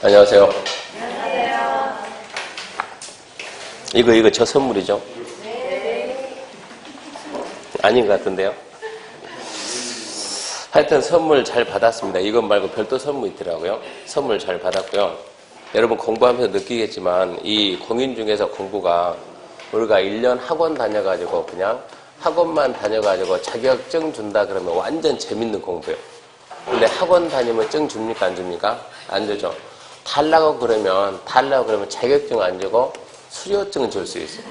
안녕하세요. 이거 저 선물이죠? 아닌 것 같은데요? 하여튼 선물 잘 받았습니다. 이것 말고 별도 선물 있더라고요. 선물 잘 받았고요. 여러분 공부하면서 느끼겠지만 이 공인 중에서 공부가 우리가 1년 학원 다녀가지고 그냥 학원만 다녀가지고 자격증 준다 그러면 완전 재밌는 공부예요. 근데 학원 다니면 증 줍니까 안 줍니까? 안 주죠. 달라고 그러면 자격증 안 주고 수료증 줄 수 있어요.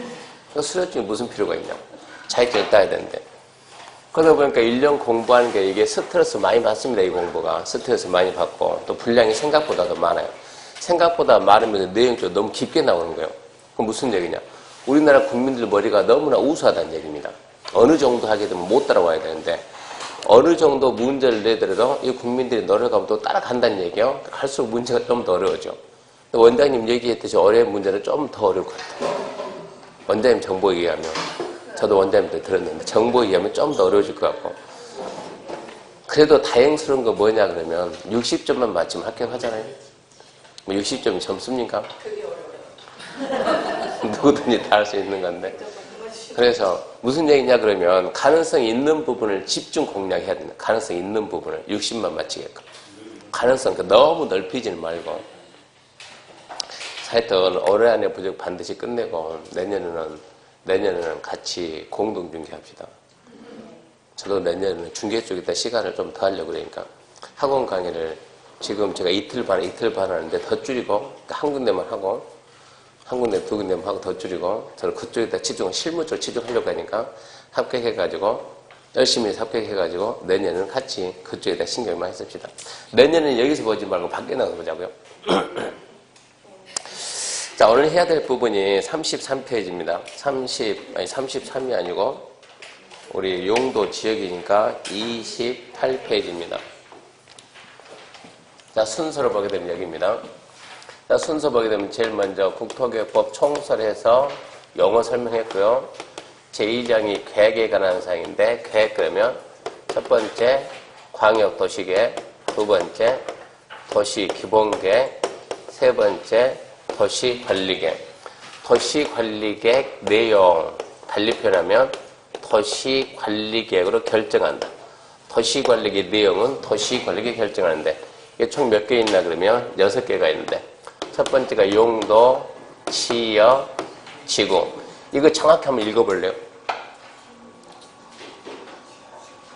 그 수료증이 무슨 필요가 있냐고. 자격증 따야 되는데. 그러다 보니까 1년 공부하는 게 이게 스트레스 많이 받습니다. 이 공부가. 스트레스 많이 받고 또 분량이 생각보다 더 많아요. 생각보다 많으면 내용이 좀 너무 깊게 나오는 거예요. 그럼 무슨 얘기냐. 우리나라 국민들 머리가 너무나 우수하다는 얘기입니다. 어느 정도 하게 되면 못 따라와야 되는데 어느 정도 문제를 내더라도 이 국민들이 노력하면 또 따라간다는 얘기요. 갈수록 문제가 좀 더 어려워져. 원장님 얘기했듯이 어려운 문제는 좀 더 어려울 것 같아요. 원장님 정보 얘기하면 저도 원장님들 들었는데 정보 얘기하면 좀 더 어려워질 것 같고 그래도 다행스러운 거 뭐냐 그러면 60점만 맞추면 합격하잖아요. 뭐 60점이 점수입니까? 누구든지 다 할 수 있는 건데 그래서 무슨 얘기냐 그러면 가능성이 있는 부분을 집중 공략해야 된다. 가능성이 있는 부분을 60만 맞추게끔. 가능성 너무 넓히지는 말고 하여튼 올해 안에 부적 반드시 끝내고 내년에는 같이 공동 중계합시다. 저도 내년에는 중계 쪽에다 시간을 좀 더 하려고 그러니까 학원 강의를 지금 제가 이틀 반 하는데 더 줄이고 한 군데만 하고 한 군데 두 군데만 하고 더 줄이고 저는 그쪽에다 실무 쪽으로 치중하려고 하니까 합격해가지고 열심히 합격해가지고 내년에는 같이 그쪽에다 신경 많이 씁시다. 내년에는 여기서 보지 말고 밖에 나가서 보자고요. 자, 오늘 해야 될 부분이 33페이지입니다. 33이 아니고 우리 용도 지역이니까 28페이지입니다. 자, 순서로 보게 되면 여기입니다. 자, 순서 보게 되면 제일 먼저 국토교육법 총설에서 용어 설명했고요. 제2장이 계획에 관한 사항인데 계획 그러면 첫 번째 광역도시계획, 두 번째 도시기본계획, 세 번째 도시관리계획. 도시관리계획 내용 달리 표현하면 도시관리계획으로 결정한다. 도시관리계획 내용은 도시관리계획 결정하는데 이게 총 몇 개 있나 그러면 6개가 있는데 첫 번째가 용도, 지역, 지구. 이거 정확히 한번 읽어볼래요?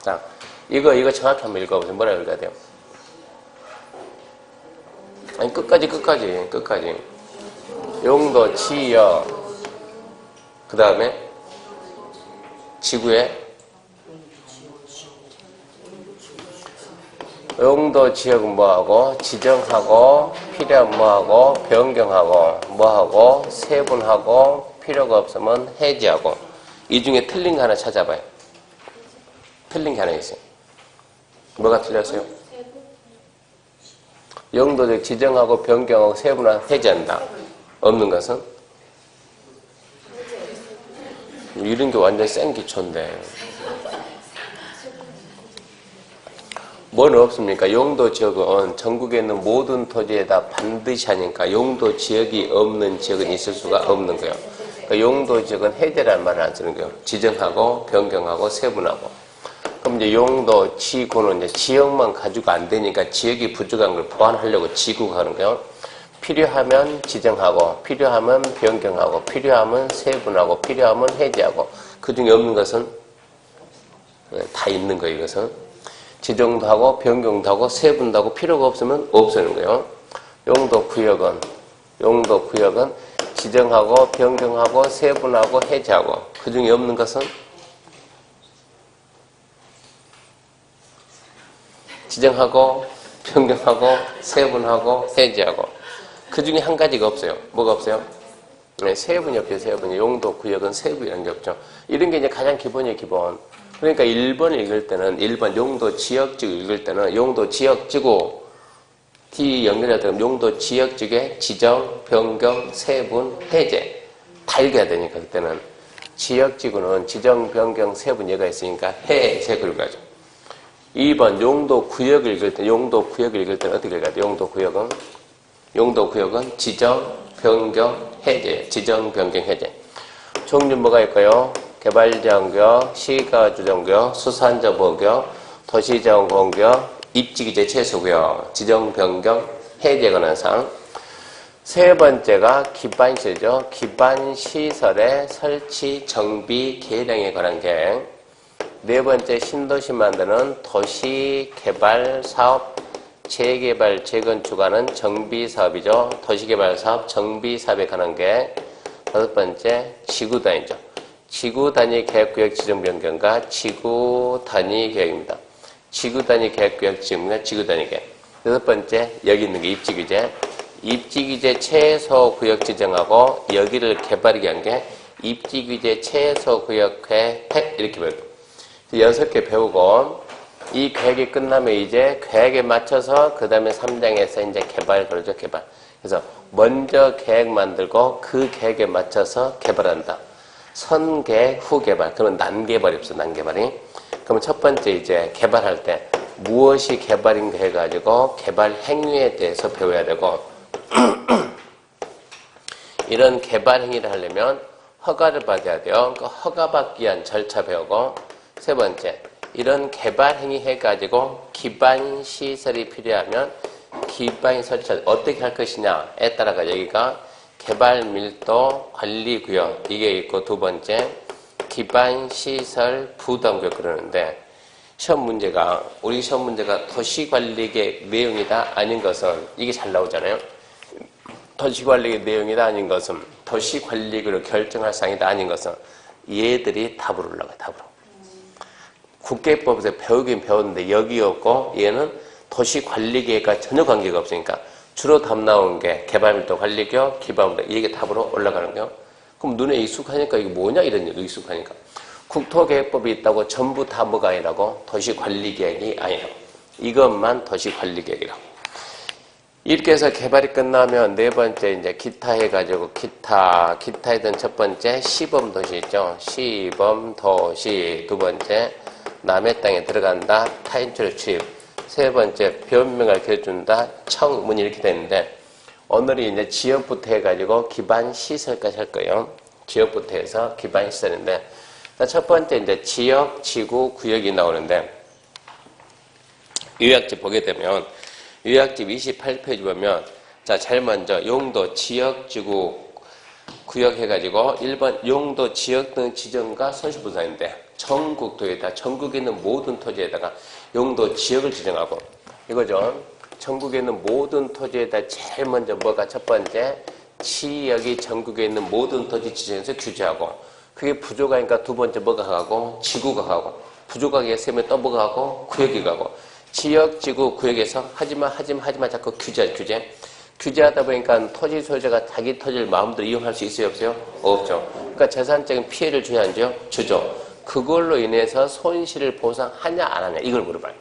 자, 이거 정확히 한번 읽어보세요. 뭐라 읽어야 돼요? 아니, 끝까지. 용도, 지역, 그 다음에 지구에 용도, 지역은 뭐하고, 지정하고, 필요하면 뭐하고, 변경하고, 뭐하고, 세분하고, 필요가 없으면 해지하고. 이 중에 틀린 거 하나 찾아봐요. 틀린 게 하나 있어요. 뭐가 틀렸어요? 용도적 지정하고, 변경하고, 세분하고, 해지한다. 없는 것은? 이런 게 완전 센 기초인데. 뭐는 없습니까? 용도 지역은 전국에 있는 모든 토지에다 반드시 하니까 용도 지역이 없는 지역은 있을 수가 없는 거예요. 그러니까 용도 지역은 해제라는 말을 안 쓰는 거예요. 지정하고 변경하고 세분하고. 그럼 이제 용도, 지구는 이제 지역만 가지고 안 되니까 지역이 부족한 걸 보완하려고 지구가 하는 거예요. 필요하면 지정하고, 필요하면 변경하고, 필요하면 세분하고, 필요하면 해제하고. 그 중에 없는 것은 다 있는 거예요. 이것은. 지정도 하고 변경도 하고 세분도 하고 필요가 없으면 없애는 거예요. 용도 구역은 지정하고 변경하고 세분하고 해제하고 그 중에 없는 것은 지정하고 변경하고 세분하고 해제하고 그 중에 한 가지가 없어요. 뭐가 없어요? 네, 세분이 없죠. 세분이. 용도 구역은 세분이라는 게 없죠. 이런 게 이제 가장 기본이에요. 기본. 그러니까 1번을 읽을 때는 1번 용도 지역지구 읽을 때는 용도 지역지구 D 연결해야 되면 용도 지역지구의 지정, 변경, 세분, 해제 다 읽어야 되니까 그때는 지역지구는 지정, 변경, 세분 얘가 있으니까 해제 그걸 가죠. 2번 용도 구역을 읽을 때 어떻게 읽어야 돼? 용도 구역은 용도 구역은 지정, 변경, 해제. 지정, 변경, 해제. 종류 뭐가 있고요? 개발지원구역, 시가주정구역, 수산정보구역, 도시정공구역, 입지기재 최소구역, 지정, 변경, 해제에 관한 사항. 세 번째가 기반시설이죠. 기반시설의 설치, 정비, 계량에 관한 계획. 네 번째 신도시 만드는 도시개발사업, 재개발, 재건축하는 정비사업이죠. 도시개발사업, 정비사업에 관한 계획. 다섯 번째 지구단위죠. 지구단위 계획구역 지정 변경과 지구단위 계획입니다. 지구단위 계획구역 지정과 지구단위 계획. 여섯 번째 여기 있는 게 입지규제. 입지규제 최소구역 지정하고 여기를 개발하기 위한 게 입지규제 최소구역회 이렇게 배우고 6개 배우고 이 계획이 끝나면 이제 계획에 맞춰서 그 다음에 3장에서 이제 개발 그러죠. 개발. 그래서 먼저 계획 만들고 그 계획에 맞춰서 개발한다. 선계획, 후개발. 그러면 난개발이 없어. 난개발이. 그러면 첫 번째 이제 개발할 때 무엇이 개발인가 해가지고 개발 행위에 대해서 배워야 되고 이런 개발 행위를 하려면 허가를 받아야 돼요. 그 허가받기 위한 절차 배우고 세 번째 이런 개발 행위 해가지고 기반 시설이 필요하면 기반 설치 어떻게 할 것이냐에 따라가 여기가 개발 밀도 관리 구역 이게 있고 두 번째 기반 시설 부담구역 그러는데 시험 문제가 우리 시험 문제가 도시관리계 내용이다 아닌 것은 이게 잘 나오잖아요. 도시관리계 내용이다 아닌 것은 도시관리구를 결정할 사항이다 아닌 것은 얘들이 답으로 올라가요. 답으로. 국계법에서 배우긴 배웠는데 여기 없고 얘는 도시관리계가 전혀 관계가 없으니까 주로 답 나온 게 개발밀도 관리구역, 기반밀도 이게 답으로 올라가는 거예요. 그럼 눈에 익숙하니까 이게 뭐냐 이런 일도 익숙하니까 국토계획법이 있다고 전부 다 뭐가 아니라고 도시관리계획이 아니라고 이것만 도시관리계획이라고 이렇게 해서 개발이 끝나면 네 번째 이제 기타 해가지고 기타에 든 첫 번째 시범도시 있죠. 시범도시 두 번째 남의 땅에 들어간다 타인철 취입 세 번째 변명을 해준다 청문 이렇게 되는데 오늘은 이제 지역부터 해가지고 기반 시설까지 할 거예요. 지역부터 해서 기반 시설인데 첫 번째 이제 지역, 지구, 구역이 나오는데 요약집 보게 되면 요약집 28페이지 보면 자, 제일 먼저 용도, 지역, 지구, 구역 해가지고 1번 용도, 지역 등 지정과 손실보상인데 전국토에다 전국에 있는 모든 토지에다가 용도, 지역을 지정하고 이거죠. 전국에 있는 모든 토지에다 제일 먼저 뭐가 첫 번째 지역이 전국에 있는 모든 토지 지정해서 규제하고 그게 부족하니까 두 번째 뭐가 가고 지구가 가고 부족하게 세면 또 뭐가 가고 구역이 가고 지역, 지구, 구역에서 하지마 자꾸 규제하다 보니까 토지 소유자가 자기 토지를 마음대로 이용할 수 있어요 없어요? 없죠. 그러니까 재산적인 피해를 줘야 안 줘요? 주죠. 그걸로 인해서 손실을 보상하냐 안 하냐 이걸 물어봐요.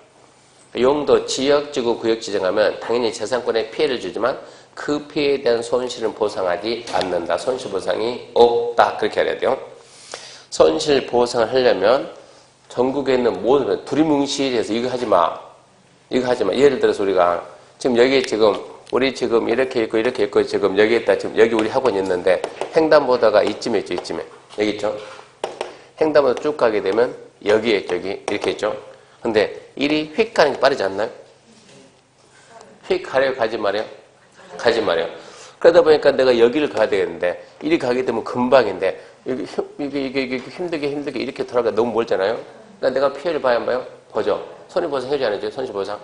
용도, 지역, 지구, 구역 지정하면 당연히 재산권에 피해를 주지만 그 피해에 대한 손실은 보상하지 않는다. 손실보상이 없다. 그렇게 해야 돼요. 손실보상을 하려면 전국에 있는 모든 두리뭉실해서 이거 하지마. 예를 들어서 우리가 지금 여기 우리 지금 이렇게 있고 지금 여기에다 지금 여기 우리 학원이 있는데 횡단보도가 이쯤에 있죠. 이쯤에. 여기 있죠. 횡단보도 쭉 가게 되면 여기에 있죠. 여기 이렇게 있죠. 근데 일이 휙 가는 게 빠르지 않나요? 휙 가래요? 가지 말아요? 가지 말아요. 그러다 보니까 내가 여기를 가야 되겠는데 이리 가게 되면 금방인데 이게 힘들게 이렇게 돌아가 너무 멀잖아요. 그러니까 내가 피해를 봐야 안 봐요? 보죠. 손해보상 해줘야 안 해줘요? 손실보상?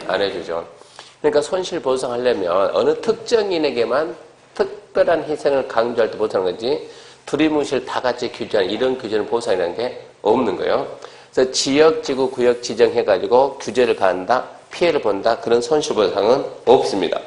안 해주죠. 그러니까 손실보상 하려면 어느 특정인에게만 특별한 희생을 강조할 때 못하는 거지 두리뭉실 다 같이 규제하는 이런 규제는 보상이라는 게 없는 거예요. 그래서 지역, 지구, 구역 지정해가지고 규제를 가한다, 피해를 본다 그런 손실보상은 없습니다.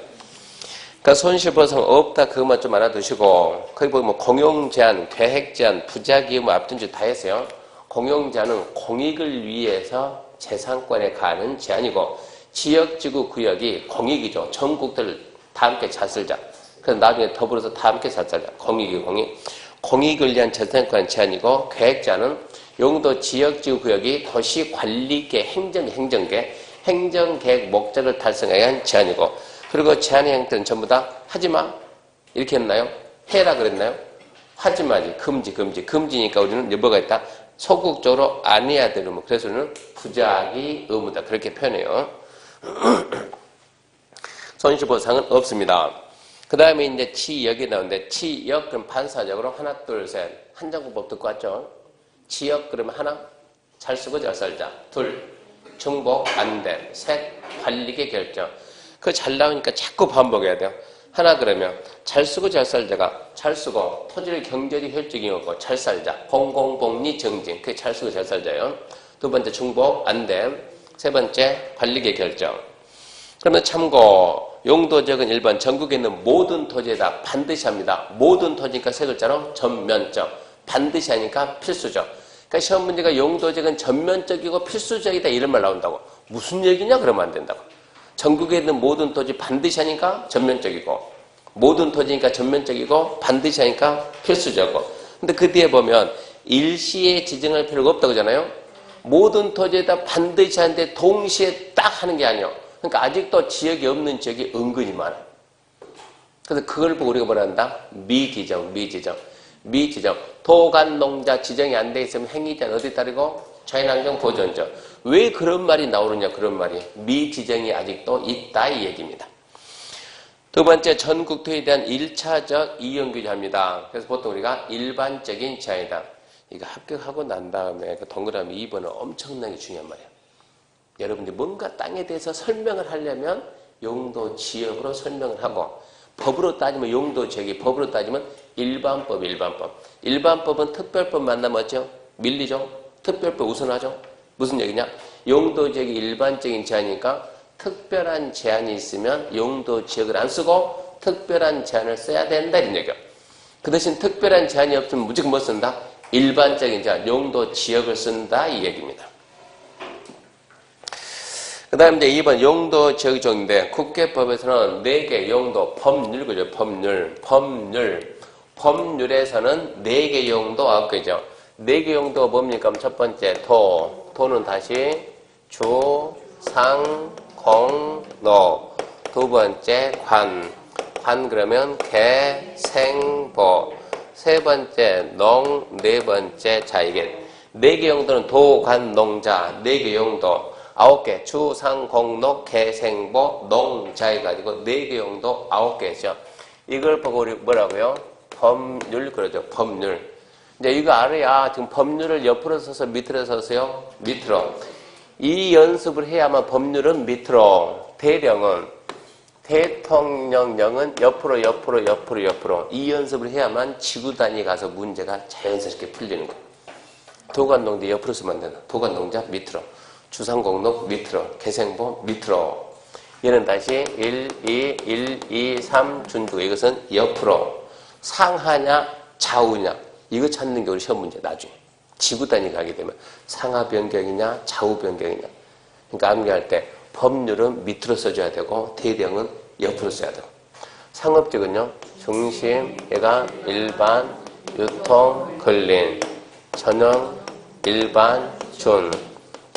그러니까 손실보상 없다 그것만 좀 알아두시고 거기 보면 공용제한, 계획제한, 부작위험, 앞둔지 다 했어요. 공용제한은 공익을 위해서 재산권에 가는 제한이고 지역, 지구, 구역이 공익이죠. 전국들 다 함께 잘 쓸자. 그래서 나중에 더불어서 다 함께 잘 살자. 공익이 공익. 공익을 위한 재산권 제한이고 계획제한은 용도, 지역, 지구, 구역이 도시관리계, 행정계획 목적을 달성하기 위한 제한이고 그리고 제한의 형태는 전부 다 하지마 이렇게 했나요? 해라 그랬나요? 하지마지. 금지니까 우리는 뭐가 있다? 소극적으로 안 해야 되는 뭐 그래서 우리는 부작위 의무다 그렇게 표현해요. 손실보상은 없습니다. 그 다음에 이제 치역이 나오는데 치역 그럼 반사적으로 하나 둘 셋 한정구법 듣고 왔죠? 치역 그러면 하나 잘 쓰고 잘 살자. 둘 중복 안 돼. 셋 관리계 결정. 그거 잘 나오니까 자꾸 반복해야 돼요. 하나 그러면 잘 쓰고 잘 살자가 잘 쓰고 토지를 경제적 효율적인 거고 잘 살자. 공공복리 정진 그게 잘 쓰고 잘 살자요. 두 번째 중복 안 돼. 세 번째 관리계 결정. 그러면 참고 용도적은 1번 전국에 있는 모든 토지에다 반드시 합니다. 모든 토지니까 세 글자로 전면적. 반드시 하니까 필수적. 그러니까 시험 문제가 용도적은 전면적이고 필수적이다 이런 말 나온다고. 무슨 얘기냐 그러면 안 된다고. 전국에 있는 모든 토지 반드시 하니까 전면적이고 모든 토지니까 전면적이고 반드시 하니까 필수적이고. 근데 그 뒤에 보면 일시에 지정할 필요가 없다고 하잖아요. 모든 토지에다 반드시 하는데 동시에 딱 하는 게 아니에요. 그러니까 아직도 지역이 없는 지역이 은근히 많아. 그래서 그걸 보고 우리가 뭐라 한다? 미지정. 도간농자 지정이 안 돼 있으면 행위자는 어디 따르고? 자연환경 보존적. 왜 그런 말이 나오느냐 그런 말이. 미지정이 아직도 있다 이 얘기입니다. 두 번째 전국토에 대한 1차적 이용규제합니다. 그래서 보통 우리가 일반적인 제한이다. 이거 합격하고 난 다음에 그 동그라미 2번은 엄청나게 중요한 말이에요. 여러분들 뭔가 땅에 대해서 설명을 하려면 용도 지역으로 설명을 하고 법으로 따지면 용도 지역이 법으로 따지면 일반법. 일반법은 특별법 만나면 어쩌? 밀리죠? 특별법 우선하죠? 무슨 얘기냐? 용도 지역이 일반적인 제한이니까 특별한 제한이 있으면 용도 지역을 안 쓰고 특별한 제한을 써야 된다 이런 얘기야. 그 대신 특별한 제한이 없으면 무조건 뭐 쓴다? 일반적인 제한, 용도 지역을 쓴다 이 얘기입니다. 그 다음에 이제 2번 용도 지역 정인데 국계법에서는 4개 용도 법률 그죠? 법률에서는 4개 용도 9개죠. 4개 용도가 뭡니까? 첫 번째 도는 다시 주, 상, 공, 노. 두 번째 관 그러면 개, 생, 보. 세 번째 농, 네 번째 자. 이게 4개 용도는 도, 관, 농자 4개 용도 9개 주, 상, 공, 녹, 개, 생, 보, 농, 자 해가지고 4개 용도 9개죠. 이걸 보고 우리 뭐라고요? 법률 그러죠. 법률. 이제 이거 알아야 지금 법률을 옆으로 써서 밑으로 써서요. 밑으로. 이 연습을 해야만 법률은 밑으로. 대령은 대통령령은 옆으로. 이 연습을 해야만 지구 단위 가서 문제가 자연스럽게 풀리는 거예요. 도관농자 옆으로 쓰면 안 된다. 도관농자 밑으로. 주상공록 밑으로. 개생보 밑으로. 얘는 다시 1, 2, 3 준두. 이것은 옆으로. 상하냐 좌우냐. 이거 찾는 게 우리 시험 문제 나중에. 지구 단위 가게 되면 상하 변경이냐 좌우 변경이냐. 그러니까 암기할 때 법률은 밑으로 써줘야 되고 대령은 옆으로 써야 되고. 상업적은요. 중심, 얘가 일반, 유통, 근린, 전형, 일반, 준,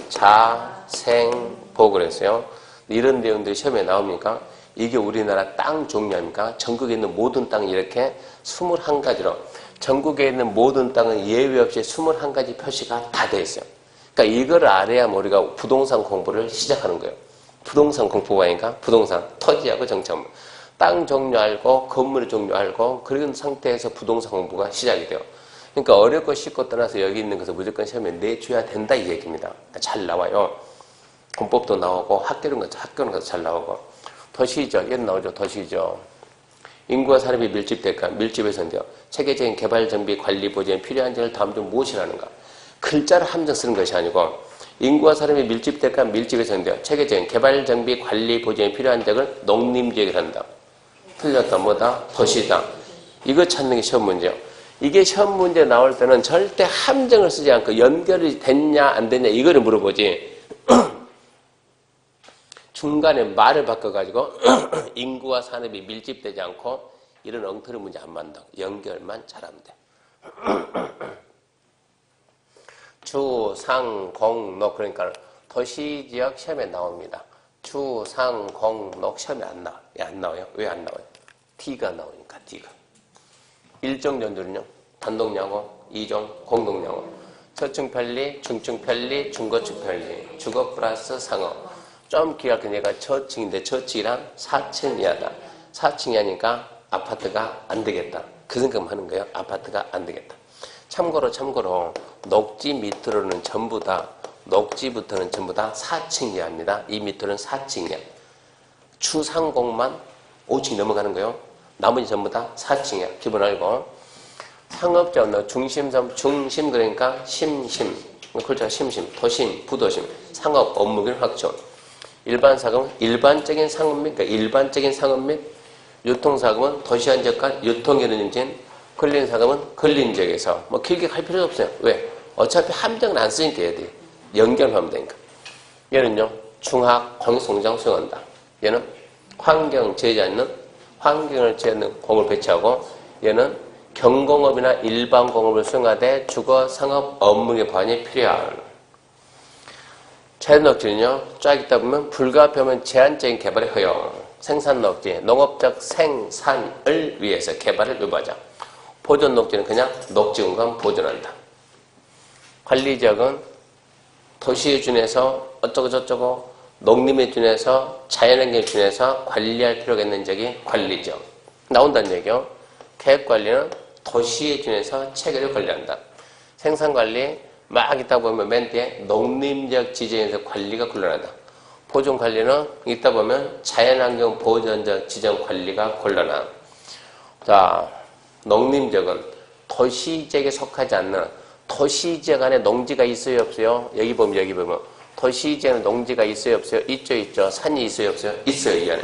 자, 생, 보 그랬어요. 이런 내용들이 시험에 나옵니까? 이게 우리나라 땅 종류 아닙니까? 전국에 있는 모든 땅이 이렇게 21가지로 전국에 있는 모든 땅은 예외 없이 21가지 표시가 다 돼 있어요. 그러니까 이걸 알아야 우리가 부동산 공부를 시작하는 거예요. 부동산 공부가 아니까 부동산, 토지하고 정착물. 땅 종류 알고 건물의 종류 알고 그런 상태에서 부동산 공부가 시작이 돼요. 그러니까 어렵고 쉽고 떠나서 여기 있는 것을 무조건 시험에 내줘야 된다 이 얘기입니다. 잘 나와요. 공법도 나오고 학교는 가서 잘 나오고. 도시적, 얘는 나오죠. 도시적. 인구와 사람이 밀집될까? 밀집해서인데요. 체계적인 개발, 정비, 관리, 보존에 필요한 점을 다음 중 무엇이라는가? 글자를 함정 쓰는 것이 아니고 인구와 사람이 밀집될까? 밀집해서인데요. 체계적인 개발, 정비, 관리, 보존에 필요한 점을 농림지역을 한다. 틀렸다. 뭐다? 도시다. 이거 찾는 게 시험 문제예요. 이게 시험 문제 나올 때는 절대 함정을 쓰지 않고 연결이 됐냐 안 됐냐 이거를 물어보지. 중간에 말을 바꿔가지고 인구와 산업이 밀집되지 않고 이런 엉터리 문제 안 만든다고. 연결만 잘하면 돼. 주, 상, 공, 녹 그러니까 도시지역 시험에 나옵니다. 추, 상, 공, 녹 시험에 안 나와. 안 나와요? 왜 안 나와요? T가 나오니까 T가. 1종 전조는요. 단독양호, 2종 공동양호. 저층 편리, 중층 편리, 중고층 편리. 주거 플러스 상호. 좀 기억해. 얘가 저층인데 저층이란 4층 이하다. 4층 이하니까 아파트가 안 되겠다. 그 생각만 하는 거예요. 아파트가 안 되겠다. 참고로 녹지 밑으로는 전부 다 녹지부터는 전부 다 4층 이하입니다. 이 밑으로는 4층 이하. 추상공만 5층 넘어가는 거예요. 나머지 전부 다 4층 이하. 기본 알고. 상업적 중심 그러니까 심심. 글자가 심심, 도심, 부도심. 상업 업무균 확충. 일반 사금은 일반적인 상업 및 유통 사금은 도시한 지역간 유통기능 인진. 근린 사금은 근린 지역에서 뭐 길게 갈 필요 없어요. 왜? 어차피 함정은 안 쓰니까 얘들이 연결하면 되니까. 얘는요 중학 공익성장 수용한다. 얘는 환경을 제하는 공을 배치하고 얘는 경공업이나 일반 공업을 수용하되 주거 상업 업무의 보완이 필요한. 자연 녹지는요 쫙 있다 보면 불가피하면 제한적인 개발의 허용. 생산 녹지, 농업적 생산을 위해서 개발을 유보하자. 보존 녹지는 그냥 녹지 공간 보존한다. 관리 지역은 도시에 준해서 어쩌고 저쩌고 농림에 준해서 자연환경에 준해서 관리할 필요가 있는 지역이 관리 지역. 나온다는 얘기요. 계획관리는 도시에 준해서 체계를 관리한다. 생산관리 막 있다 보면 맨 뒤에 농림지역 지정에서 관리가 곤란하다. 보존관리는 있다 보면 자연환경 보존적 지정 관리가 곤란하다. 자, 농림지역은 도시지역에 속하지 않는 도시지역 안에 농지가 있어요 없어요? 여기 보면 도시지역에 농지가 있어요 없어요? 있죠. 산이 있어요 없어요? 있어요 이 안에.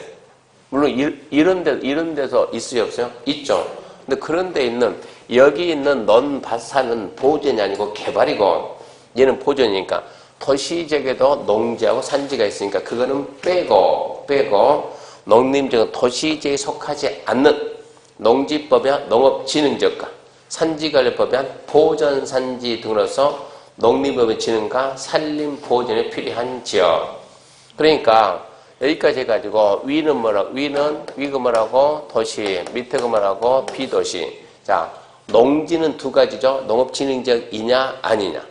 물론 이런 데서 있어요 없어요? 있죠. 근데 그런 데 있는 여기 있는 논밭산은 보존이 아니고 개발이고 얘는 보존이니까 도시지역에도 농지하고 산지가 있으니까 그거는 빼고 농림지역은 도시지역에 속하지 않는 농지법이나 농업진흥지역과 산지관리법에 한 보전산지 등으로서 농림법의 진흥과 산림보존에 필요한 지역. 그러니까 여기까지 해가지고 위가 뭐라고 도시, 밑에가 뭐라고 비도시. 자, 농지는 두 가지죠. 농업진흥지역이냐 아니냐.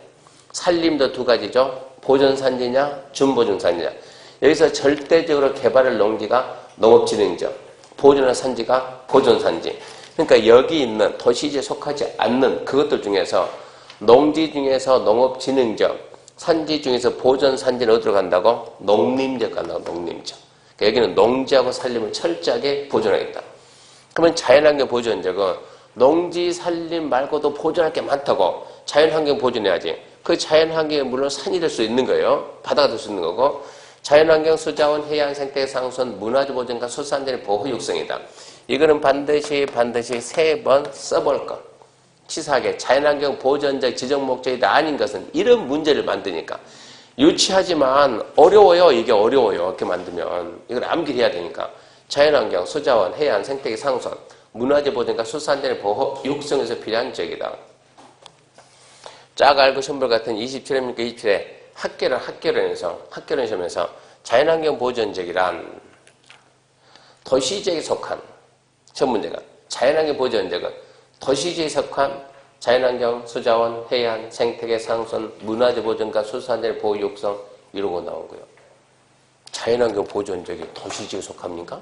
산림도 두 가지죠. 보전산지냐 준보전산지냐. 여기서 절대적으로 개발할 농지가 농업진흥지역, 보존할 산지가 보존산지. 그러니까 여기 있는 도시지에 속하지 않는 그것들 중에서 농지 중에서 농업진흥지역, 산지 중에서 보존산지는 어디로 간다고? 농림지역 간다고. 농림지역. 그러니까 여기는 농지하고 산림을 철저하게 보존하겠다. 그러면 자연환경 보존지역은 농지, 산림 말고도 보존할 게 많다고. 자연환경 보존해야지. 그 자연환경이 물론 산이 될 수 있는 거예요. 바다가 될 수 있는 거고. 자연환경, 수자원, 해양, 생태, 상수원, 문화재 보존과 수산자의 보호 육성이다. 이거는 반드시 3번 써볼 것. 치사하게 자연환경 보존적 지정 목적이다 아닌 것은 이런 문제를 만드니까. 유치하지만 어려워요. 이게 어려워요. 이렇게 만들면. 이걸 암기해야 되니까. 자연환경, 수자원, 해양, 생태계, 상수원, 문화재 보존과 수산자의 보호 육성에서 필요한 지역이다. 짝 알고 선물 같은 27회입니까? 27회. 학계론 시험에서 자연환경 보존지역이란 도시지역에 속한 첫 문제가 자연환경 보존지역은 도시지역에 속한 자연환경, 수자원, 해안, 생태계, 상수원, 문화재 보존과 수산자의 보호 육성 이러고 나온 거예요. 자연환경 보존지역이 도시지역에 속합니까?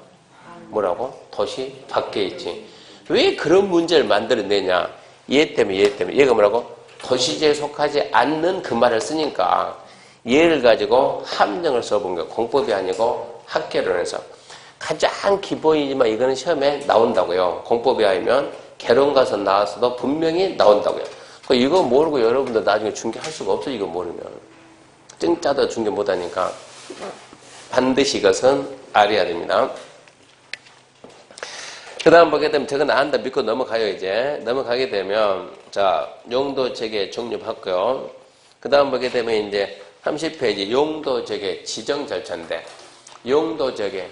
뭐라고? 도시 밖에 있지. 왜 그런 문제를 만들어내냐? 얘 때문에. 얘가 뭐라고? 도시지역에 속하지 않는 그 말을 쓰니까 얘를 가지고 함정을 써본 거예요. 공법이 아니고 학계론에서. 가장 기본이지만 이거는 시험에 나온다고요. 공법이 아니면 개론가서 나왔어도 분명히 나온다고요. 이거 모르고 여러분들 나중에 중개할 수가 없어요. 이거 모르면. 증짜도 중개 못하니까 반드시 이것은 알아야 됩니다. 그 다음 보게 되면 저건 안다 믿고 넘어가요. 이제 넘어가게 되면 자 용도재개 종류 받고요. 그 다음 보게 되면 이제 30페이지 용도재개 지정 절차인데 용도재개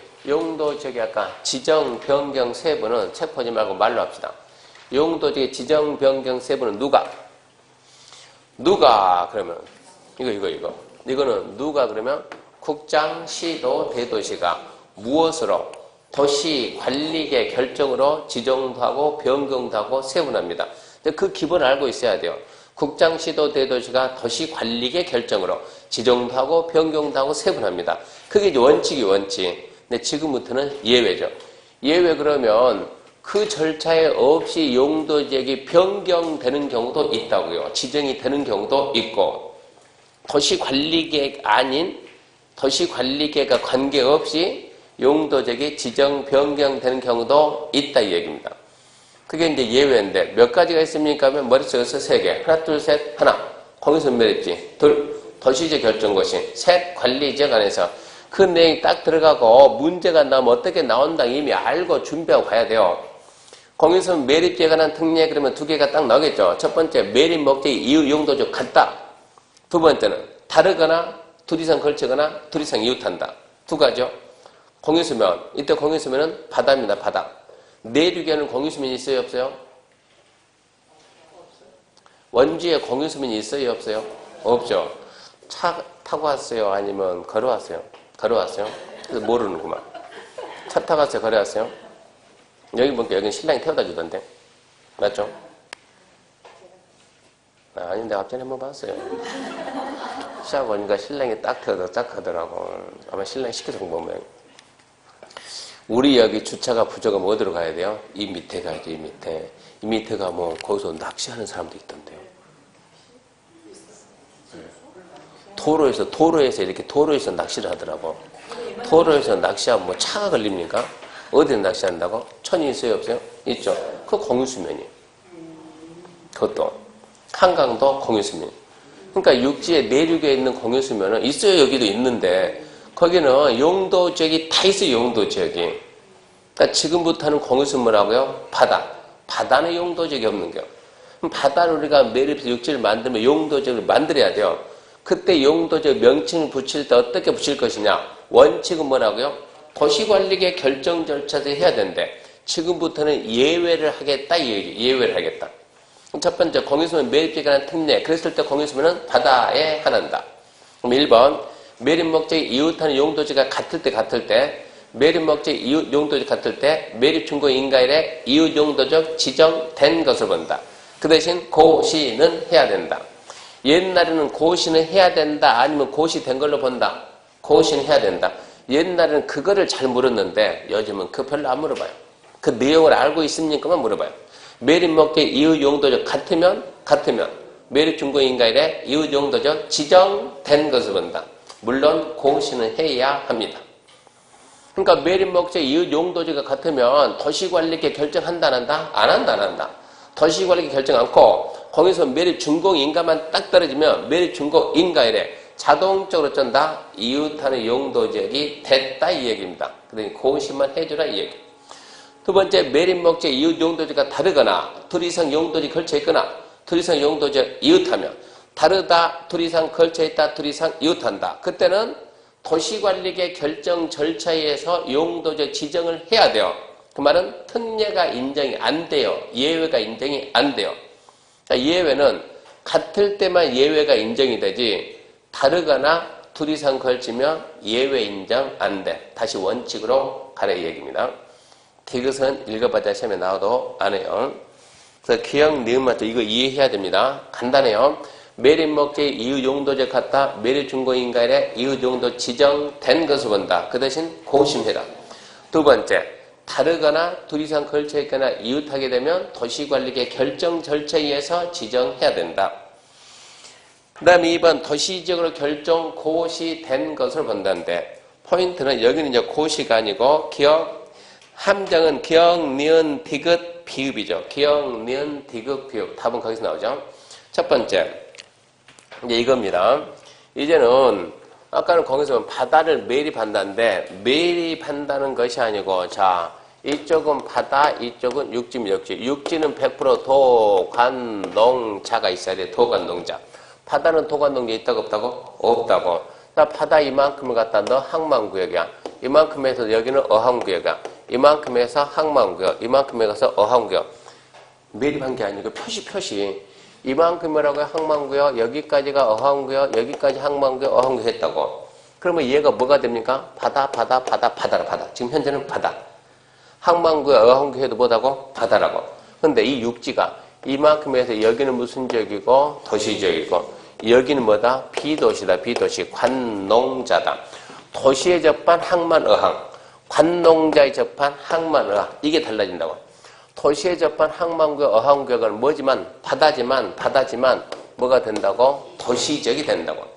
아까 지정 변경 세부는 책 보지 말고 말로 합시다. 용도재개 지정 변경 세부는 누가 그러면 이거는 누가 그러면 국장, 시도, 대도시가 무엇으로 도시 관리계 결정으로 지정도 하고 변경도 하고 세분합니다. 그 기본을 알고 있어야 돼요. 국장, 시도, 대도시가 도시 관리계 결정으로 지정도 하고 변경도 하고 세분합니다. 그게 이제 원칙이 원칙. 근데 지금부터는 예외죠. 예외 그러면 그 절차에 없이 용도지역이 변경되는 경우도 있다고요. 지정이 되는 경우도 있고 도시관리계획 아닌 도시관리계획과 관계없이 용도지역이 지정 변경되는 경우도 있다 이 얘기입니다. 그게 이제 예외인데 몇 가지가 있습니까 하면 머릿속에서 3개. 하나, 둘, 셋, 하나. 공유선 매립지. 둘, 도시지역 결정고시. 셋, 관리지역 안에서. 그 내용이 딱 들어가고 문제가 나오면 어떻게 나온다 이미 알고 준비하고 가야 돼요. 공유선 매립지에 관한 특례 그러면 2개가 딱 나오겠죠. 첫 번째, 매립 목적이 이유 용도적 같다. 두 번째는 다르거나 둘 이상 걸치거나 둘 이상 이웃한다. 2가지요. 공유수면. 이때 공유수면은 바다입니다. 바다. 내륙에는 공유수면이 있어요? 없어요? 원주에 공유수면이 있어요? 없어요? 없죠. 차 타고 왔어요? 아니면 걸어왔어요? 걸어왔어요? 그래서 모르는구만. 차 타고 왔어요? 걸어왔어요? 여기 보니까 여기는 신랑이 태워다 주던데. 맞죠? 아닌데 앞전에 한번 봤어요. 시작 오니까 신랑이 딱 태워다 딱 하더라고. 아마 신랑이 시켜서 본 모양. 우리 여기 주차가 부족하면 어디로 가야 돼요? 이 밑에 가야죠. 이 밑에. 이 밑에 가면 거기서 낚시하는 사람도 있던데요. 도로에서 이렇게 도로에서 낚시를 하더라고. 도로에서 낚시하면 뭐 차가 걸립니까? 어디에 낚시한다고? 천이 있어요? 없어요? 있죠. 그거 공유수면이에요. 그것도. 한강도 공유수면. 그러니까 육지에 내륙에 있는 공유수면은 있어요. 여기도 있는데 거기는 용도지역이 다 있어요. 용도지역이. 그러니까 지금부터는 공유수면하고요. 바다. 바다는 용도지역이 없는 거예요. 그럼 바다를 우리가 매립해서 육지를 만들면 용도지역을 만들어야 돼요. 그때 용도지역 명칭을 붙일 때 어떻게 붙일 것이냐. 원칙은 뭐라고요? 도시관리계 결정 절차를 해야 되는데 지금부터는 예외를 하겠다 이 얘기죠. 예외를 하겠다. 첫 번째 공유수면 매립지에 관한 특례. 그랬을 때 공유수면은 바다에 한한다. 그럼 1번 매립 목적이 이웃하는 용도지가 같을 때 매립 목적이 이웃 용도지 같을 때 매립 충고 인가일에 이웃 용도적 지정된 것을 본다. 그 대신 고시는 해야 된다. 옛날에는 고시는 해야 된다 아니면 고시된 걸로 본다. 고시는 해야 된다. 옛날에는 그거를 잘 물었는데 요즘은 그거 별로 안 물어봐요. 그 내용을 알고 있습니까만 물어봐요. 매립 목적이 이웃 용도적 같으면 매립 충고 인가일에 이웃 용도적 지정된 것을 본다. 물론 고시는 해야 합니다. 그러니까 매립 목적 이웃 용도지가 같으면 도시관리계 결정한다 안 한다? 안 한다 안 한다. 도시관리계 결정 않고 거기서 매립 준공 인가만 딱 떨어지면 매립 준공 인가일에 자동적으로 쩐다 이웃하는 용도지역이 됐다 이 얘기입니다. 그러니 고시만 해주라 이 얘기. 두 번째 매립 목적 이웃 용도지가 다르거나 둘 이상 용도지 걸쳐 있거나 둘 이상 용도지 이웃하면 다르다 둘 이상 걸쳐 있다 둘 이상 이웃한다. 그때는 도시관리계 결정 절차에 의해서 용도적 지정을 해야 돼요. 그 말은 특례가 인정이 안 돼요. 예외가 인정이 안 돼요. 예외는 같을 때만 예외가 인정이 되지 다르거나 둘 이상 걸치면 예외 인정 안 돼. 다시 원칙으로 가라 이 얘기입니다. 이것은 읽어봤자 시험에 나와도 안 해요. 그래서 기억, 니은, 맞죠? 이거 이해해야 됩니다. 간단해요. 매립 목적이 이웃 용도적 같다. 매립 준공인가일에 이웃 용도 지정된 것을 본다. 그 대신 고심해라. 두 번째, 다르거나 둘 이상 걸쳐 있거나 이웃하게 되면 도시관리계 결정 절차에 의해서 지정해야 된다. 그 다음에 2번 도시지역으로 결정 고시된 것을 본다는데 포인트는 여기는 이제 고시가 아니고 기억, 함정은 기억, 니은, 디귿, 비읍이죠. 기억, 니은, 디귿, 비읍. 답은 거기서 나오죠. 첫 번째. 이제 이겁니다. 이제는 아까는 거기서 바다를 매립한다는데 매립한다는 것이 아니고 자 이쪽은 바다 이쪽은 육지입니다. 육지는 100% 도관농자가 있어야 돼. 도관농자. 바다는 도관농자 있다고 없다고? 없다고. 자 바다 이만큼을 갖다 너 항만구역이야. 이만큼에서 여기는 어항구역이야. 이만큼에서 항만구역. 이만큼에 가서 어항구역. 매립한 게 아니고 표시. 이만큼이라고 항만구역, 여기까지가 어항구역, 여기까지 항만구역, 어항구역 했다고. 그러면 얘가 뭐가 됩니까? 바다. 지금 현재는 바다. 항만구의 어항구에도 뭐다고? 바다라고. 근데 이 육지가 이만큼에서 여기는 무슨 지역이고? 도시지역이고, 여기는 뭐다? 비도시다. 비도시. 관농자다. 도시에 접한 항만 어항, 관농자에 접한 항만 어항. 이게 달라진다고. 도시에 접한 항만구의 어항구역은 뭐지만? 바다지만 뭐가 된다고? 도시지역이 된다고.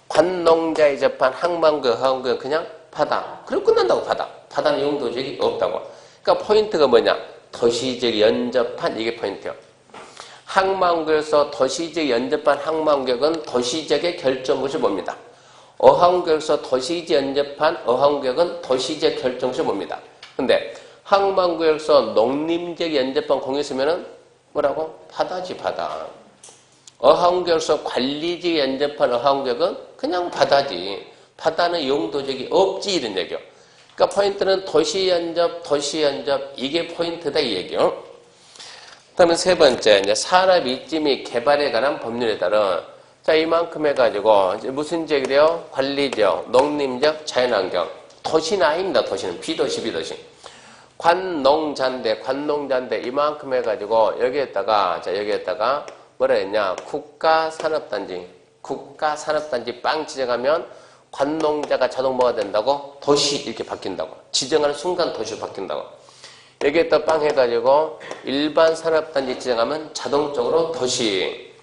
관농자에 접한 항만구의 어항구역은 그냥 바다. 그럼 끝난다고. 바다는 용도지역이 없다고. 그러니까 포인트가 뭐냐? 도시지역 연접한, 이게 포인트예요. 항만구에서 도시지역 연접한 항만구역은 도시지역의 결정구를 봅니다. 어항구역에서 도시지역 연접한 어항구역은 도시지역 결정구를 봅니다. 근데 항만구역에서 농림지역 연접한 공이 있으면은 뭐라고? 바다지, 바다. 어항구역에서 관리지역 연접한 어항구역은 그냥 바다지. 바다는 용도지역이 없지, 이런 얘기요. 그러니까 포인트는 도시 연접, 이게 포인트다, 이 얘기요. 그다음에 세 번째, 이제 산업 입지 및 개발에 관한 법률에 따른, 자, 이만큼 해가지고, 이제 무슨 지역이래요? 관리지역, 농림지역, 자연환경. 도시는 아닙니다, 도시는. 비도시. 관농자인데, 이만큼 해가지고, 여기에다가 뭐라 했냐? 국가산업단지 빵 지정하면 관농자가 자동 뭐가 된다고? 도시 이렇게 바뀐다고. 지정하는 순간 도시로 바뀐다고. 여기에다 빵 해가지고 일반 산업단지 지정하면 자동적으로 도시.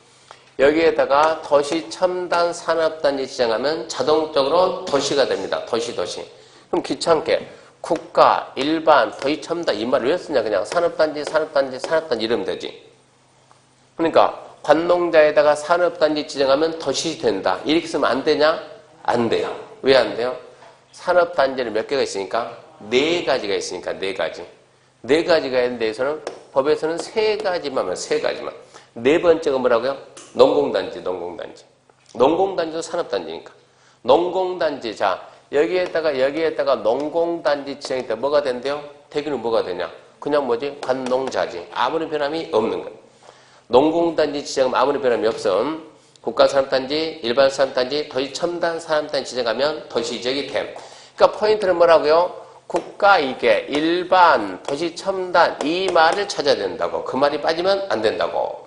여기에다가 도시 첨단 산업단지 지정하면 자동적으로 도시가 됩니다. 도시. 그럼 귀찮게 국가, 일반, 도시 첨단 이 말을 왜 쓰냐? 그냥 산업단지 이러면 되지. 그러니까 관농자에다가 산업단지 지정하면 도시 된다. 이렇게 쓰면 안 되냐? 안 돼요. 왜 안 돼요? 산업단지는 몇 개가 있으니까? 4가지가 있으니까, 4가지. 4가지가 있는 데에서는, 법에서는 3가지만. 네 번째가 뭐라고요? 농공단지. 농공단지도 산업단지니까. 농공단지, 자, 여기에다가 농공단지 지정이 때 뭐가 된대요? 대기는 뭐가 되냐? 그냥 뭐지? 관농자지. 아무런 변함이 없는 거예요. 농공단지 지정하면 아무런 변함이 없음. 국가산업단지, 일반산업단지, 도시 첨단 산업단지 지정하면 도시지역이 됨. 그러니까 포인트는 뭐라고요? 국가 이계, 일반, 도시 첨단 이 말을 찾아야 된다고. 그 말이 빠지면 안 된다고.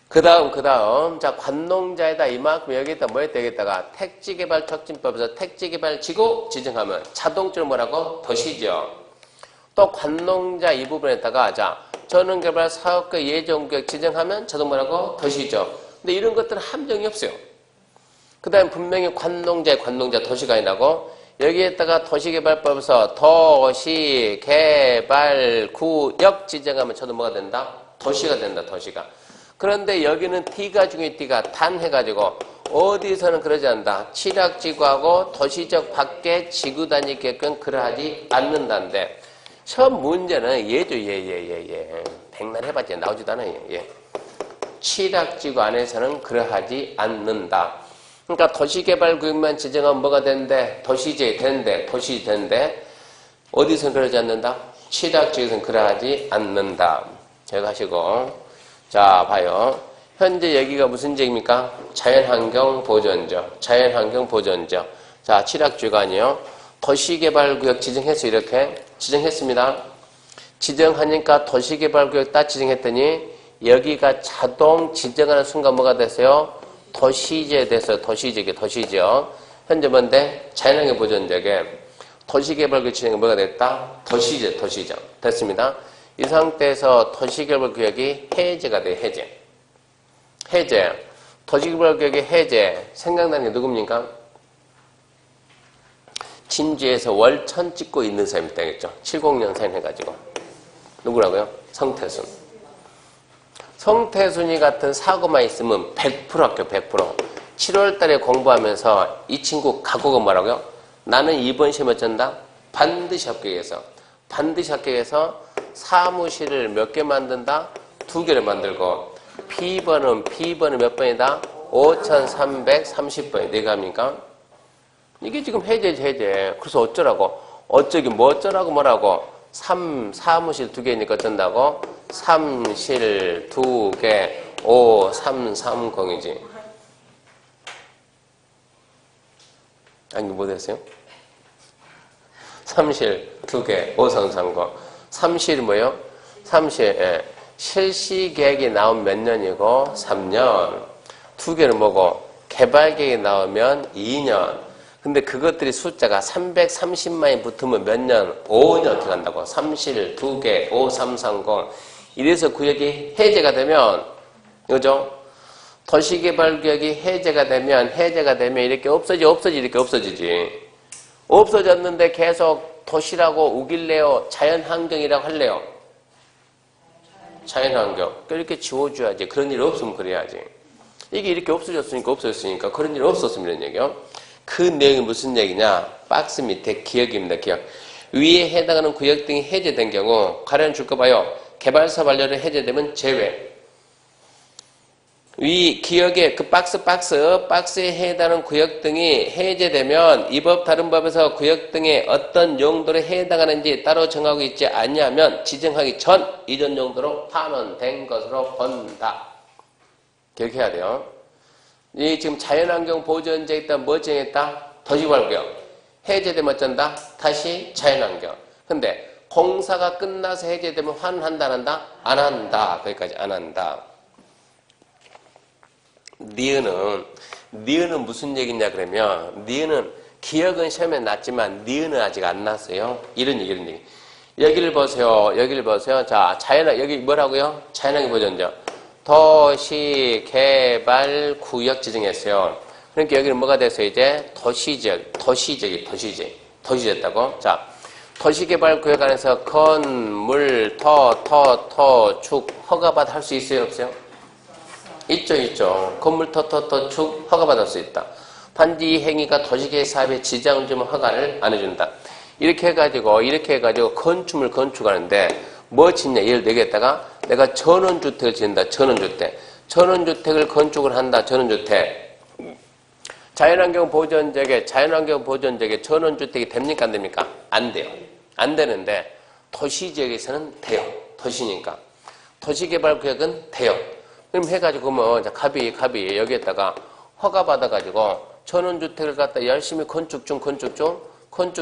그 다음 자, 관농자에다 이만큼 여기에다 뭐에 되겠다가 택지개발촉진법에서 택지개발지구 지정하면 자동적으로 뭐라고? 도시지역. 또 관농자 이 부분에다가 자, 전원개발 사업과 예정구역 지정하면 자동 뭐라고? 도시죠. 근데 이런 것들은 함정이 없어요. 그 다음에 분명히 관농자 도시가 아니라고 여기에다가 도시개발법에서 도시개발구역 지정하면 자동 뭐가 된다? 도시가 된다, 도시가. 그런데 여기는 D가 중에 D가 단 해가지고 어디서는 그러지 않는다. 취락지구하고 도시적 밖에 지구 단위계획은 그러하지 않는다는데 시험 문제는 얘죠, 얘. 백날 해봤지 나오지도 않아요, 얘. 취락지구 안에서는 그러하지 않는다. 그러니까 도시개발구역만 지정하면 뭐가 되는데? 도시지역이 되는데, 어디서는 그러지 않는다? 취락지구에서는 그러하지 않는다. 여기 하시고. 자, 봐요. 현재 여기가 무슨 지역입니까? 자연환경보전지역. 자, 취락지구가 아니에요. 도시개발구역 지정해서 이렇게 지정했습니다. 지정하니까 도시개발구역 딱 지정했더니 여기가 자동 지정하는 순간 뭐가 됐어요? 도시지역이 됐어요. 도시지역. 현재 뭔데? 자연환경보전지역에 도시개발구역 지정이 뭐가 됐다? 도시지역. 됐습니다. 이 상태에서 도시개발구역이 해제가 돼요. 해제. 도시개발구역의 해제. 생각나는 게 누굽니까? 진주에서 월천 찍고 있는 사람이 되겠죠. 70년생 해가지고. 누구라고요? 성태순. 성태순이 같은 사고만 있으면 100% 합격, 100%. 7월 달에 공부하면서 이 친구 각오가 뭐라고요? 나는 이번 시험에 어쩐다? 반드시 합격해서 사무실을 몇 개 만든다? 2개를 만들고 B번은 몇 번이다? 5330번이 내가 합니까? 이게 지금 해제지, 해제. 그래서 어쩌라고? 뭐라고? 사무실 2개니까 어쩐다고? 삼실 2개, 5330이지. 아니, 못했어요? 삼실 2개, 533공. 삼실이 뭐예요? 삼실, 예. 실시계획이 나오면 몇 년이고? 3년. 2개는 뭐고? 개발계획이 나오면 2년. 근데 그것들이 숫자가 330만이 붙으면 몇 년? 5년 어떻게 간다고? 삼실 2개, 5330. 이래서 구역이 해제가 되면, 이거죠? 도시개발구역이 해제가 되면 이렇게 이렇게 없어지지. 없어졌는데 계속 도시라고 우길래요? 자연환경이라고 할래요? 자연환경. 이렇게 지워줘야지. 그런 일 없으면 그래야지. 이게 이렇게 없어졌으니까 그런 일 없었으면 이런 얘기요. 그 내용이 무슨 얘기냐? 박스 밑에 기역입니다. 기역. 위에 해당하는 구역 등이 해제된 경우 가령 줄 거 봐요. 개발사업 완료로 해제되면 제외. 위 기역의 그 박스에 해당하는 구역 등이 해제되면 이 법 다른 법에서 구역 등의 어떤 용도로 해당하는지 따로 정하고 있지 않냐면 지정하기 전 이전 용도로 환원된 것으로 본다. 기억해야 돼요. 이 지금 자연환경 보전제 있다 뭐 정했다? 도시개발구역. 해제되면 어쩐다? 다시 자연환경. 근데 공사가 끝나서 해제되면 환원한다 안 한다? 안 한다. 거기까지 안 한다. 니은은 무슨 얘기냐 그러면 니은은 기억은 시험에 났지만 니은은 아직 안 났어요. 이런 얘기. 여기를 보세요. 자, 여기 뭐라고요? 자연환경 보전제. 도시개발구역 지정했어요. 그러니까 여기는 뭐가 됐어요? 이제 도시졌다고. 자, 도시개발구역 안에서 건물, 축 허가받아 할 수 있어요? 없어요? 있죠. 건물, 축 허가받을 수 있다. 단지 이 행위가 도시계획 사업에 지장을 주면 허가를 안 해준다. 이렇게 해가지고 건축물 건축하는데 뭐 짓냐? 예를 들겠다가 내가 전원주택을 짓는다. 전원주택을 건축을 한다. 자연환경 보전제에 전원주택이 됩니까? 안 됩니까? 안 돼요. 안 되는데 도시지역에서는 돼요. 도시니까. 도시개발구역은 돼요. 그럼 해가지고 갑이 여기에다가 허가 받아가지고 전원주택을 갖다 열심히 건축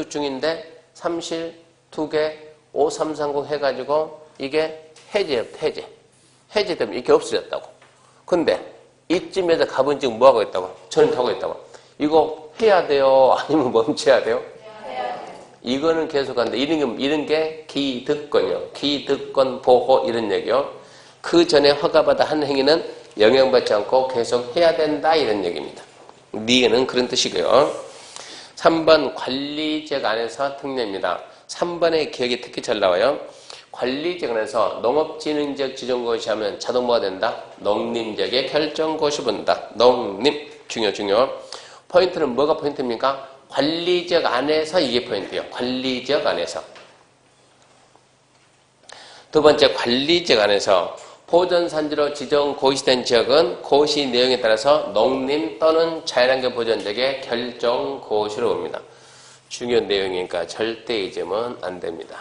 중인데 삼실 2개 5330 해가지고 이게 해제되면 이게 없어졌다고. 근데 이쯤에서 갑은 지금 뭐하고 있다고? 전투하고 있다고. 이거 해야 돼요? 아니면 멈춰야 돼요? 이거는 계속한다. 이런 게 기득권이요. 기득권 보호 이런 얘기요. 그 전에 허가받아 한 행위는 영향받지 않고 계속 해야 된다 이런 얘기입니다. 니은은 그런 뜻이고요. 3번 관리지역 안에서 특례입니다. 3번의 기억이 특히 잘 나와요. 관리지역 안에서 농업진흥지역 지정고시 하면 자동 뭐가 된다? 농림지역의 결정고시 본다. 농림 중요. 포인트는 뭐가 포인트입니까? 관리지역 안에서 이게 포인트예요. 관리지역 안에서. 두 번째 관리지역 안에서 보전산지로 지정 고시된 지역은 고시 내용에 따라서 농림 또는 자연환경 보전지역의 결정고시로 옵니다. 중요한 내용이니까 절대 잊으면 안 됩니다.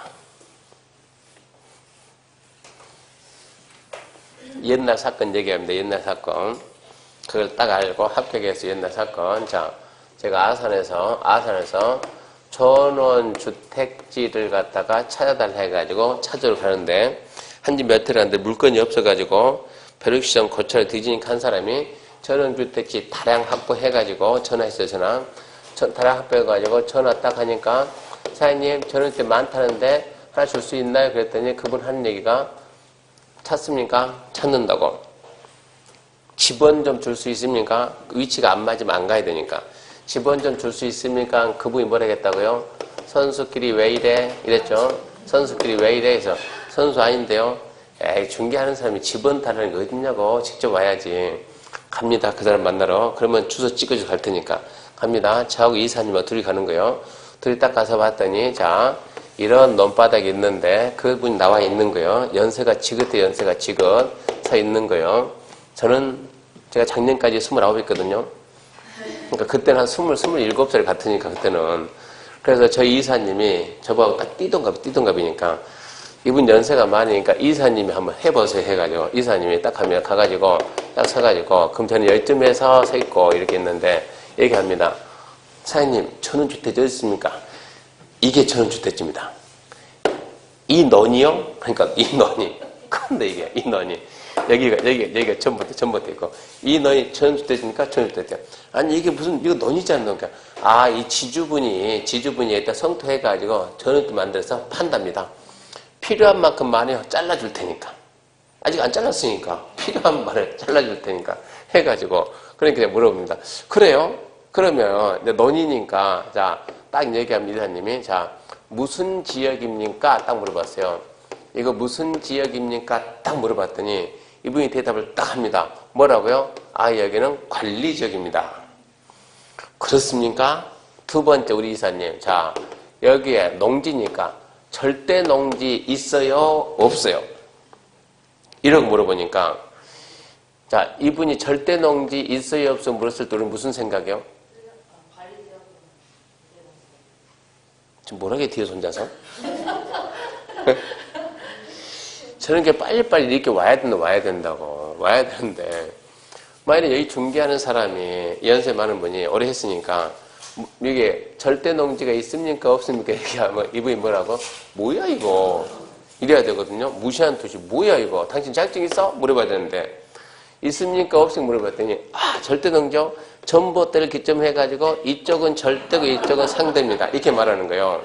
옛날 사건 얘기합니다. 옛날 사건. 그걸 딱 알고 합격해서 옛날 사건. 자, 제가 아산에서 전원주택지를 갖다가 찾아달라 해가지고 찾으러 가는데 한지 며칠 갔는데 물건이 없어가지고 벼룩시장 고철에 뒤지니까 한 사람이 전원주택지 다량 확보해가지고 전화했어요. 다량 확보해가지고 전화 딱 하니까 사장님 전원주택 많다는데 하나 줄 수 있나요? 그랬더니 그분 하는 얘기가 찾습니까? 찾는다고. 집원 좀 줄 수 있습니까? 위치가 안 맞으면 안 가야 되니까. 집원 좀 줄 수 있습니까? 그분이 뭐라 했다고요? 선수끼리 왜 이래? 이랬죠. 선수끼리 왜 이래? 해서 선수 아닌데요. 에이, 중개하는 사람이 집원 타라는 게 어딨냐고. 직접 와야지. 갑니다. 그 사람 만나러. 그러면 주소 찍어줘 갈 테니까. 갑니다. 저하고 이사님하고 둘이 가는 거예요. 둘이 딱 가서 봤더니 자 이런 논바닥이 있는데 그분이 나와 있는 거예요. 연세가 지긋해 서 있는 거예요. 제가 작년까지 29이었거든요. 그러니까 그때는 한 27살 같으니까 그때는. 그래서 저희 이사님이 저보고 딱 띠동갑이니까 이분 연세가 많으니까 이사님이 한번 해보세요 해가지고 이사님이 딱 하면 가가지고 딱 서가지고 그럼 저는 열점에서 서 있고 이렇게 있는데 얘기합니다. 사장님, 전원주택지 어디 있습니까? 이게 전원주택지입니다. 이 넌이요? 그러니까 이 넌이. 근데 이게, 이 넌이. 여기가 전봇대 있고. 이 넌이 전원주택지입니까? 전원주택지. 아니, 이게 무슨, 이거 넌이잖아. 그러니까. 아, 이 지주분이 일단 성토해가지고 전원주택 만들어서 판답니다. 필요한 만큼 많이 잘라줄 테니까. 아직 안 잘랐으니까. 필요한 말을 잘라줄 테니까. 해가지고. 그러니까 물어봅니다. 그래요? 그러면, 넌이니까, 자, 딱 얘기하면 이사님이, 자, 무슨 지역입니까? 딱 물어봤어요. 이거 무슨 지역입니까? 딱 물어봤더니, 이분이 대답을 딱 합니다. 뭐라고요? 아, 여기는 관리지역입니다. 그렇습니까? 두 번째, 우리 이사님. 자, 여기에 농지니까, 절대 농지 있어요? 없어요? 이러고 물어보니까, 자, 이분이 절대 농지 있어요? 없어요? 물었을 때 우리는 무슨 생각이요? 지금 뭐라게 뒤에 손자서? 저런 게 빨리빨리 이렇게 와야 된다고. 와야 되는데. 만약에 여기 중개하는 사람이, 연세 많은 분이 오래 했으니까, 이게 절대 농지가 있습니까? 없습니까? 얘기하면 이분이 뭐라고? 뭐야, 이거? 이래야 되거든요. 무시한 듯이, 뭐야, 이거? 당신 자격증 있어? 물어봐야 되는데. 있습니까? 없습니까? 물어봤더니, 아, 절대 농지요? 전봇대를 기점해가지고, 이쪽은 절대고, 이쪽은 상대입니다. 이렇게 말하는 거예요.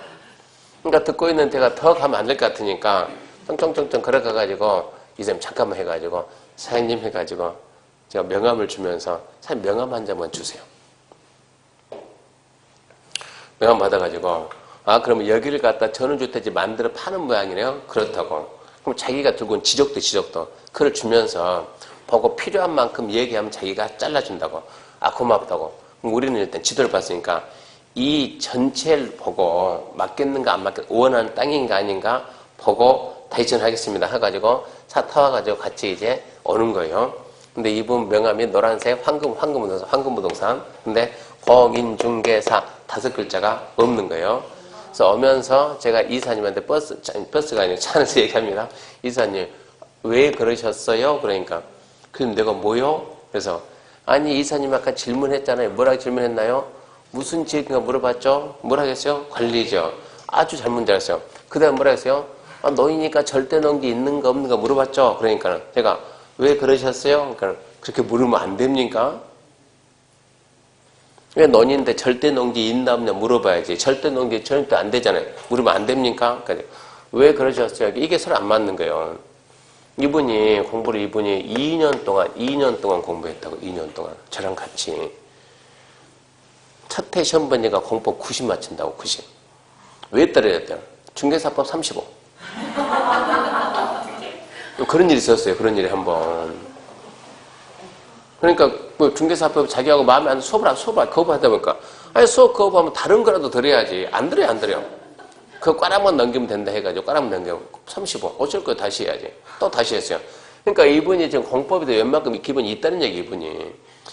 그러니까 듣고 있는 데가 더 가면 안 될 것 같으니까, 쩡쩡쩡쩡 걸어가가지고, 이 사람 잠깐만 해가지고, 사장님 해가지고, 제가 명함을 주면서, 사장님 명함 한 장만 주세요. 명함 받아가지고, 아, 그러면 여기를 갖다 전원주택지 만들어 파는 모양이네요? 그렇다고. 그럼 자기가 들고 온 지적도, 그걸 주면서, 보고 필요한 만큼 얘기하면 자기가 잘라준다고. 아, 고맙다고. 그럼 우리는 일단 지도를 봤으니까, 이 전체를 보고, 맞겠는가, 안 맞겠는가, 원하는 땅인가 아닌가, 보고, 다시 전화하겠습니다. 해가지고, 차 타와가지고 같이 이제 오는 거예요. 근데 이분 명함이 노란색 황금부동산. 근데 공인중개사 5글자가 없는 거예요. 그래서 오면서 제가 이사님한테 버스가 아니고 차 안에서 얘기합니다. 이사님, 왜 그러셨어요? 그러니까. 그럼 내가 뭐요? 그래서, 아니, 이사님 아까 질문했잖아요. 뭐라고 질문했나요? 무슨 지역인가 물어봤죠? 뭐라 했어요? 관리죠. 아주 잘 문제였어요. 그 다음 뭐라 했어요? 아, 너희니까 절대 농지 있는가 없는가 물어봤죠? 그러니까 제가 왜 그러셨어요? 그러니까 그렇게 물으면 안 됩니까? 왜 너희인데 절대 농지 있나 없냐 물어봐야지. 절대 농지 절대 안 되잖아요. 물으면 안 됩니까? 그러니까 왜 그러셨어요? 이게 서로 안 맞는 거예요. 이분이 2년 동안 공부했다고. 2년 동안 저랑 같이. 첫 해 시험 보니까 공법 90 맞춘다고. 90. 왜 떨어졌대요? 중개사법 35. 그런 일이 있었어요. 그런 일이 한번. 그러니까 뭐 중개사법 자기하고 마음에 안 드는 수업을 거부하다 보니까 아니 수업 거부하면 다른 거라도 들어야지. 안 들어요. 그거 꽈라만 넘기면 된다 해가지고 꽈라만 넘기면 35. 어쩔 거 다시 해야지. 또 다시 했어요. 그러니까 이분이 지금 공법에도 웬만큼 기본이 있다는 얘기 이분이.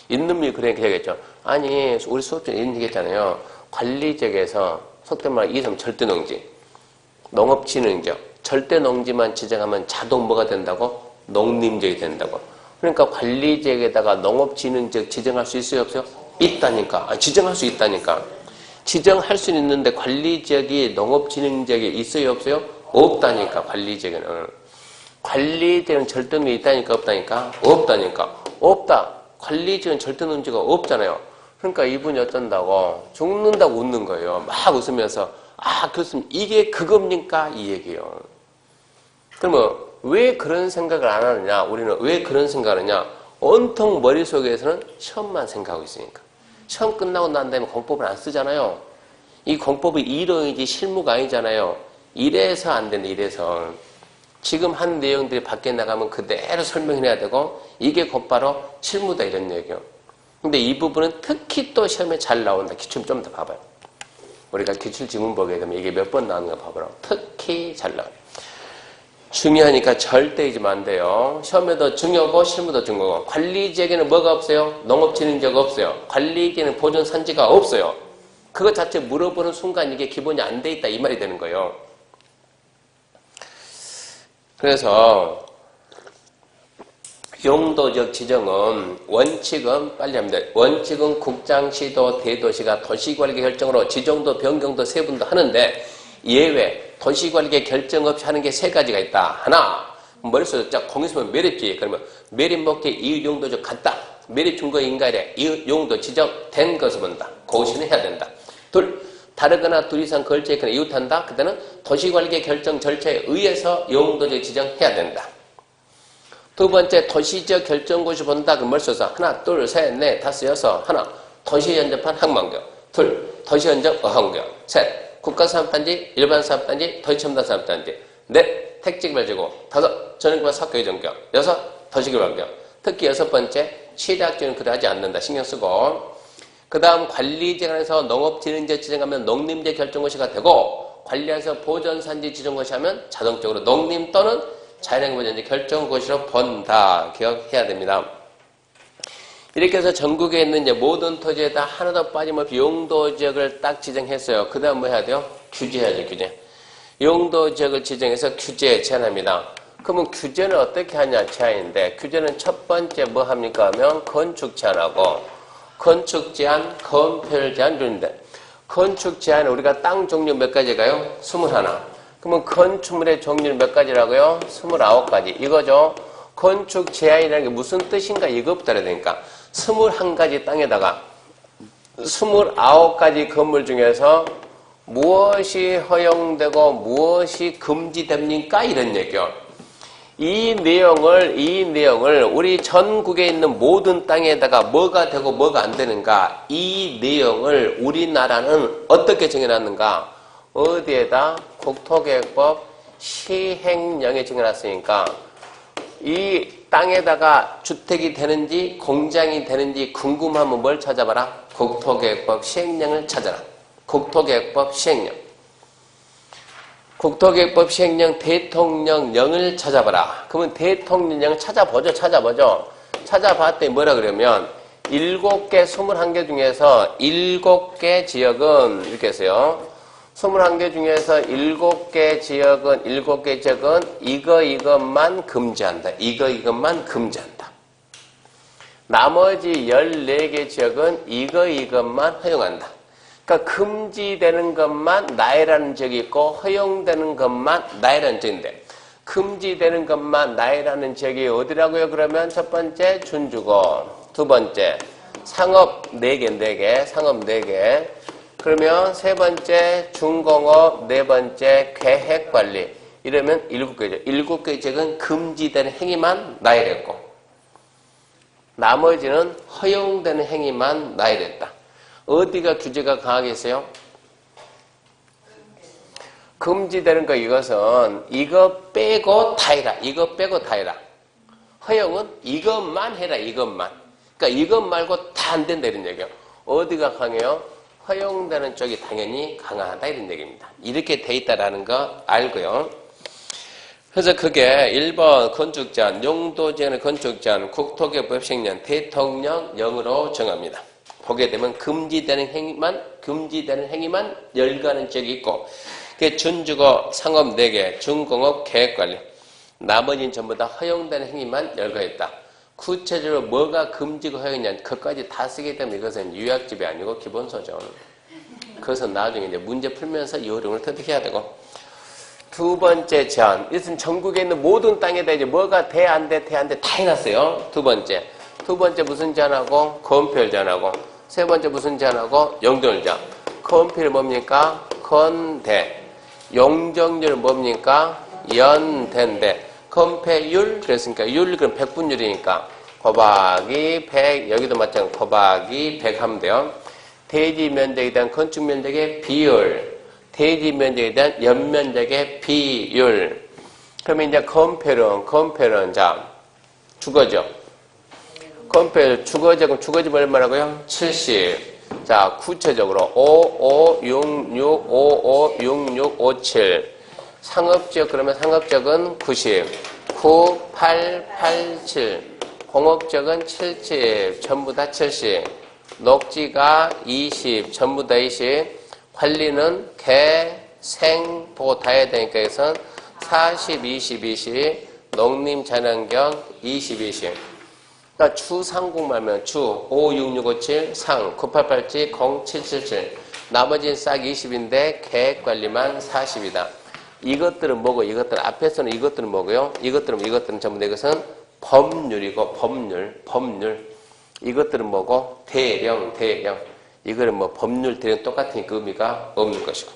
있는 분이 그러니까 얘기했죠. 아니 우리 수업 중에 이런 얘기 했잖아요. 관리적에서 속된 말 이름 절대농지. 농업진흥적. 절대농지만 지정하면 자동 뭐가 된다고? 농림적이 된다고. 그러니까 관리지역에다가 농업진흥적 지정할 수 있어요? 없어요? 있다니까. 지정할 수 있다니까. 지정할 수 있는데 관리지역이 농업진흥적이 있어요? 없어요? 없다니까. 관리지역에는. 관리지역은 절대농지 있다니까? 없다니까? 없다니까. 없다. 관리지역은 절대농지가 없잖아요. 그러니까 이분이 어쩐다고? 죽는다고 웃는 거예요. 막 웃으면서 아, 그렇습니다. 이게 그겁니까? 이 얘기예요. 그러면 왜 그런 생각을 안 하느냐? 우리는 왜 그런 생각을 하느냐? 온통 머릿속에서는 시험만 생각하고 있으니까. 시험 끝나고 난 다음에 공법을 안 쓰잖아요. 이 공법이 이론이지 실무가 아니잖아요. 이래서 안 된다. 이래서. 지금 한 내용들이 밖에 나가면 그대로 설명해야 되고 이게 곧바로 실무다 이런 얘기예요. 근데 이 부분은 특히 또 시험에 잘 나온다. 기출 좀 더 봐봐요. 우리가 기출지문 보게 되면 이게 몇 번 나오는가 봐보라고. 특히 잘 나와요. 중요하니까 절대 잊으면 안 돼요. 시험에도 중요하고 실무도 중요하고. 관리지역에는 뭐가 없어요? 농업진흥지가 없어요. 관리지역에는 보존산지가 없어요. 그것 자체 물어보는 순간 이게 기본이 안 돼 있다 이 말이 되는 거예요. 그래서 용도적 지정은 원칙은 빨리 합니다. 원칙은 국장, 시도, 대도시가 도시관리 결정으로 지정도, 변경도, 세분도 하는데 예외 도시관리 결정 없이 하는 게 세 가지가 있다. 하나, 머릿속에 쫙 공있으면 매립지. 그러면 매립 목적 이유 용도적 같다. 매립 증거 인가에 이유 용도 지정된 것을 본다. 고시는 해야 된다. 둘, 다르거나 둘 이상 걸쳐있거나 이웃한다. 그때는 도시관리 결정 절차에 의해서 용도적 지정해야 된다. 두 번째, 도시적 결정고시 본다. 그 머릿속에서 하나, 둘, 셋, 넷, 다섯, 여섯. 하나, 도시 연접한 항만경. 둘, 도시 연접 어항경. 셋, 국가산업단지, 일반산업단지, 도시첨단산업단지. 넷, 택지개발지구. 다섯, 전용기반 사업계획전경. 여섯, 도시개발경. 특히 여섯 번째, 취약지는 그리 하지 않는다. 신경 쓰고. 그 다음 관리재간에서 농업진흥제 지정하면 농림제 결정고시가 되고 관리에서 보전산지 지정고시 하면 자동적으로 농림 또는 자연환경보전지 결정고시로 본다. 기억해야 됩니다. 이렇게 해서 전국에 있는 이제 모든 토지에다 하나도 빠짐없이 용도지역을 딱 지정했어요. 그 다음 뭐 해야 돼요? 규제해야죠. 규제. 용도지역을 지정해서 규제 제한합니다. 그러면 규제는 어떻게 하냐 제한인데 규제는 첫 번째 뭐 합니까 하면 건축 제한하고 건축 제한, 건폐율 제한 중인데 건축 제한은 우리가 땅 종류 몇 가지가요? 21. 그러면 건축물의 종류는 몇 가지라고요? 29가지. 이거죠. 건축 제한이라는 게 무슨 뜻인가 이거부터 알아야 되니까 21가지 땅에다가 29가지 건물 중에서 무엇이 허용되고 무엇이 금지됩니까? 이런 얘기요. 이 내용을 우리 전국에 있는 모든 땅에다가 뭐가 되고 뭐가 안 되는가 이 내용을 우리나라는 어떻게 정해놨는가 어디에다 국토계획법 시행령에 정해놨으니까 이 땅에다가 주택이 되는지 공장이 되는지 궁금하면 뭘 찾아봐라? 국토계획법 시행령을 찾아라. 국토계획법 시행령. 국토계획법 시행령 대통령령을 찾아봐라. 그러면 대통령령을 찾아보죠. 찾아봤더니 뭐라 그러면 7개, 21개 중에서 7개 지역은 이렇게 했어요. 21개 중에서 7개 지역은 이것만 금지한다. 이것만 금지한다. 나머지 14개 지역은 이것만 허용한다. 그러니까 금지되는 것만 나해라는 적이 있고 허용되는 것만 나해라는 적인데 금지되는 것만 나해라는 적이 어디라고요? 그러면 첫 번째 준주거, 두 번째 상업 4개, 상업 4개. 그러면 세 번째 중공업, 네 번째 계획관리. 이러면 7개죠. 7개 지역은 금지되는 행위만 나해랬고 나머지는 허용되는 행위만 나해랬다. 어디가 규제가 강하게 있어요? 금지되는 거 이것은 이거 빼고 다 해라. 이거 빼고 다 해라. 허용은 이것만 해라. 이것만. 그러니까 이것 말고 다 안 된다 이런 얘기예요. 어디가 강해요? 허용되는 쪽이 당연히 강하다 이런 얘기입니다. 이렇게 돼 있다라는 거 알고요. 그래서 그게 1번 건축제한, 용도제한의 건축제한, 국토계획법 시행령, 대통령령으로 정합니다. 보게 되면 금지되는 행위만 열거하는 지역이 있고 그게 준주거, 상업 4개, 중공업, 계획관리. 나머지는 전부 다 허용되는 행위만 열거했다. 구체적으로 뭐가 금지고 허용이냐 그것까지 다 쓰기 때문에 이것은 유약집이 아니고 기본소죠. 그래서 나중에 이제 문제 풀면서 이 어려움을 터득해야 되고 두 번째 제한. 이것은 전국에 있는 모든 땅에다 이제 뭐가 돼, 안 돼, 다 해놨어요. 두 번째 무슨 제한하고? 건폐율 제한하고. 세 번째 무슨 제한하고? 용적률 제한. 건폐율 뭡니까? 건대. 용적률 뭡니까? 연대인데. 건폐율, 그랬으니까 율, 그럼 100분율이니까. 곱하기 100, 여기도 마찬가지 곱하기 100 하면 돼요. 대지 면적에 대한 건축 면적의 비율. 대지 면적에 대한 연면적의 비율. 그러면 이제 건폐율은 자, 주거죠. 건폐율, 주거지가 얼마라고요? 70. 자, 구체적으로 5566556657. 상업지역 그러면 상업지역은 90. 9887. 공업지역은 70. 전부 다 70. 녹지가 20. 전부 다 20. 관리는 개, 생 보고 다 해야 되니까 여기서는 40, 20, 20. 농림 자연환경 20, 20. 그러니까 추상국 말면 추 56657, 상 9887, 0777. 나머지는 싹 20인데 계획관리만 40이다. 이것들은 뭐고 이것들은 앞에서는 이것들은 뭐고요? 이것들은 전부 다 이것은 법률이고 법률. 이것들은 뭐고? 대령. 이거는 뭐 법률 대령 똑같으니까 의미가 없는 것이고.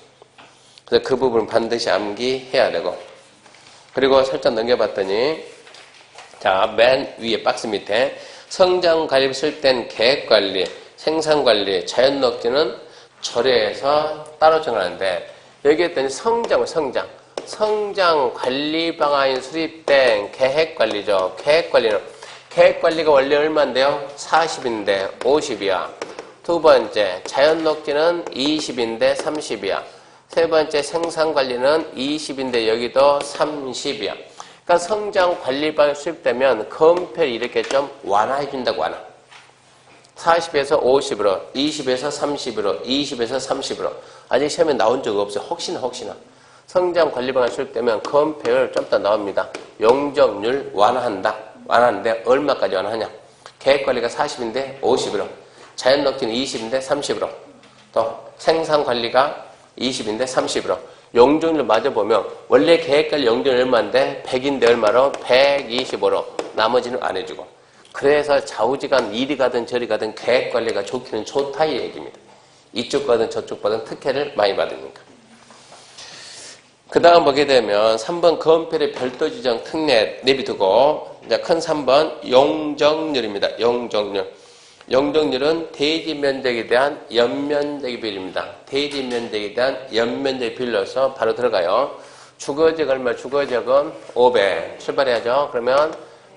그래서 그 부분은 반드시 암기해야 되고. 그리고 살짝 넘겨봤더니 자, 맨 위에 박스 밑에 성장관리 쓸 땐 계획관리, 생산관리, 자연녹지는 조례에서 따로 정하는데 여기 했더니 성장 관리 방안이 수립된 계획관리죠. 계획관리가 원래 얼마인데요? 40인데 50이야. 두 번째, 자연녹지는 20인데 30이야. 세 번째, 생산관리는 20인데 여기도 30이야. 그러니까 성장 관리 방안이 수립되면 검표를 이렇게 좀 완화해준다고 완화. 40에서 50으로, 20에서 30으로, 20에서 30으로. 아직 시험에 나온 적 없어요. 혹시나. 성장 관리 방안 수립되면 검표율 좀 더 나옵니다. 용적률 완화하는데 얼마까지 완화하냐? 계획관리가 40인데 50으로, 자연녹지는 20인데 30으로, 또 생산관리가 20인데 30으로. 용적률 맞아보면 원래 계획관리 용적률 얼마인데 100인데 얼마로? 125로. 나머지는 안 해주고. 그래서 좌우지간 이리 가든 저리 가든 계획관리가 좋기는 좋다 이 얘기입니다. 이쪽 가든 저쪽 가든 특혜를 많이 받으니까. 그 다음 보게 되면 3번 검표의 별도 지정 특례 내비두고 이제 큰 3번 용적률입니다. 용적률은 대지 면적에 대한 연면적의 비율입니다. 대지 면적에 대한 연면적의 비율로서 바로 들어가요. 주거적 얼마? 주거적은 500. 출발해야죠. 그러면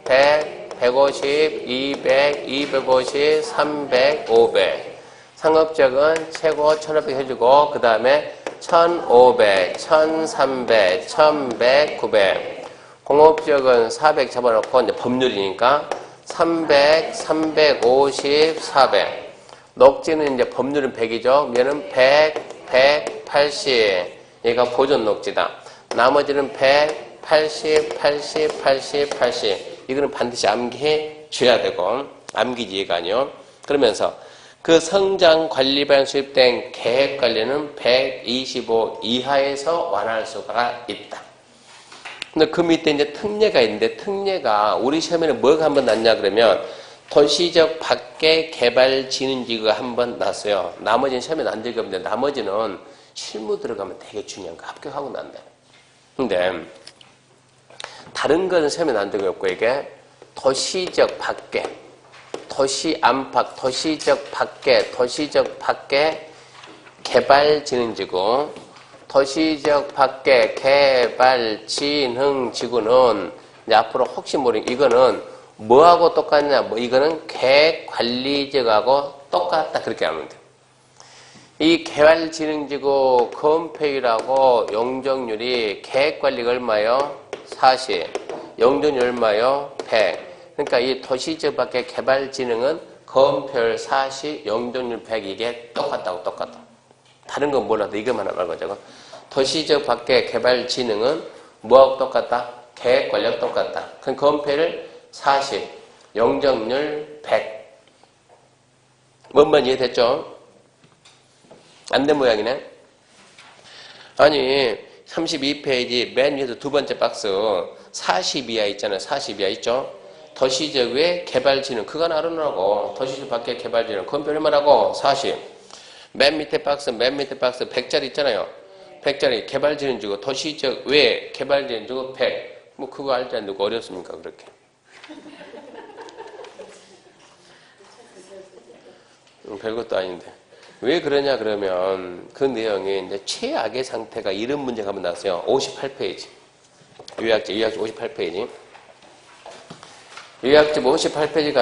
100, 150, 200, 250, 300, 500. 상업적은 최고 1500 해주고 그 다음에 1500, 1300, 1100, 900. 공업지역은 400 잡아놓고 이제 법률이니까 300, 350, 400. 녹지는 이제 법률은 100이죠. 얘는 100, 180. 얘가 보존 녹지다. 나머지는 100, 80, 80, 80, 80. 이거는 반드시 암기해 줘야 되고 암기지 얘가 아니요. 그러면서 그 성장관리반 수립된 계획관리는 125 이하에서 완화할 수가 있다. 근데 그 밑에 이제 특례가 있는데 특례가 우리 시험에는 뭐가 한번 났냐 그러면 도시적 밖에 개발진흥지구가 한번 났어요. 나머지는 시험에 난 적이 없는데 나머지는 실무 들어가면 되게 중요한 거 합격하고 난다. 근데 다른 거는 시험에 난 적이 없고 이게 도시적 밖에 도시 안팎, 도시적 밖에 개발진흥지구, 도시적 밖에 개발진흥지구는 이제 앞으로 혹시 모르니 이거는 뭐하고 똑같냐? 뭐 이거는 계획관리적하고 똑같다 그렇게 하면 돼요. 이 개발진흥지구 검표율하고 용적률이 계획관리가 얼마요? 40, 용적률 얼마요? 100. 그러니까 이 도시적 밖에 개발진흥은 검표율 40, 용적률 100 이게 똑같다. 다른 건 몰라도 이것만 말고 저거. 도시적 밖에 개발진흥은 뭐하고 똑같다? 계획관리하고 똑같다. 그럼 검표율 40, 용적률 100. 뭔만 이해됐죠? 안 된 모양이네. 아니 32페이지 맨 위에서 두 번째 박스 40 이하 있잖아요. 40 이하 있죠? 도시적 외 개발진흥 그건 알아놓으라고. 도시적 밖에 개발진흥 그건 별말하고 40. 맨 밑에 박스 100짜리 있잖아요. 100짜리 개발진흥지구 도시적 외 개발진흥지구 100. 뭐 그거 알지 않는 거 어렵습니까 그렇게. 별것도 아닌데. 왜 그러냐 그러면 그 내용이 이제 최악의 상태가 이런 문제가 한번 나왔어요. 58페이지. 요약집 58페이지. 요약집 58페이지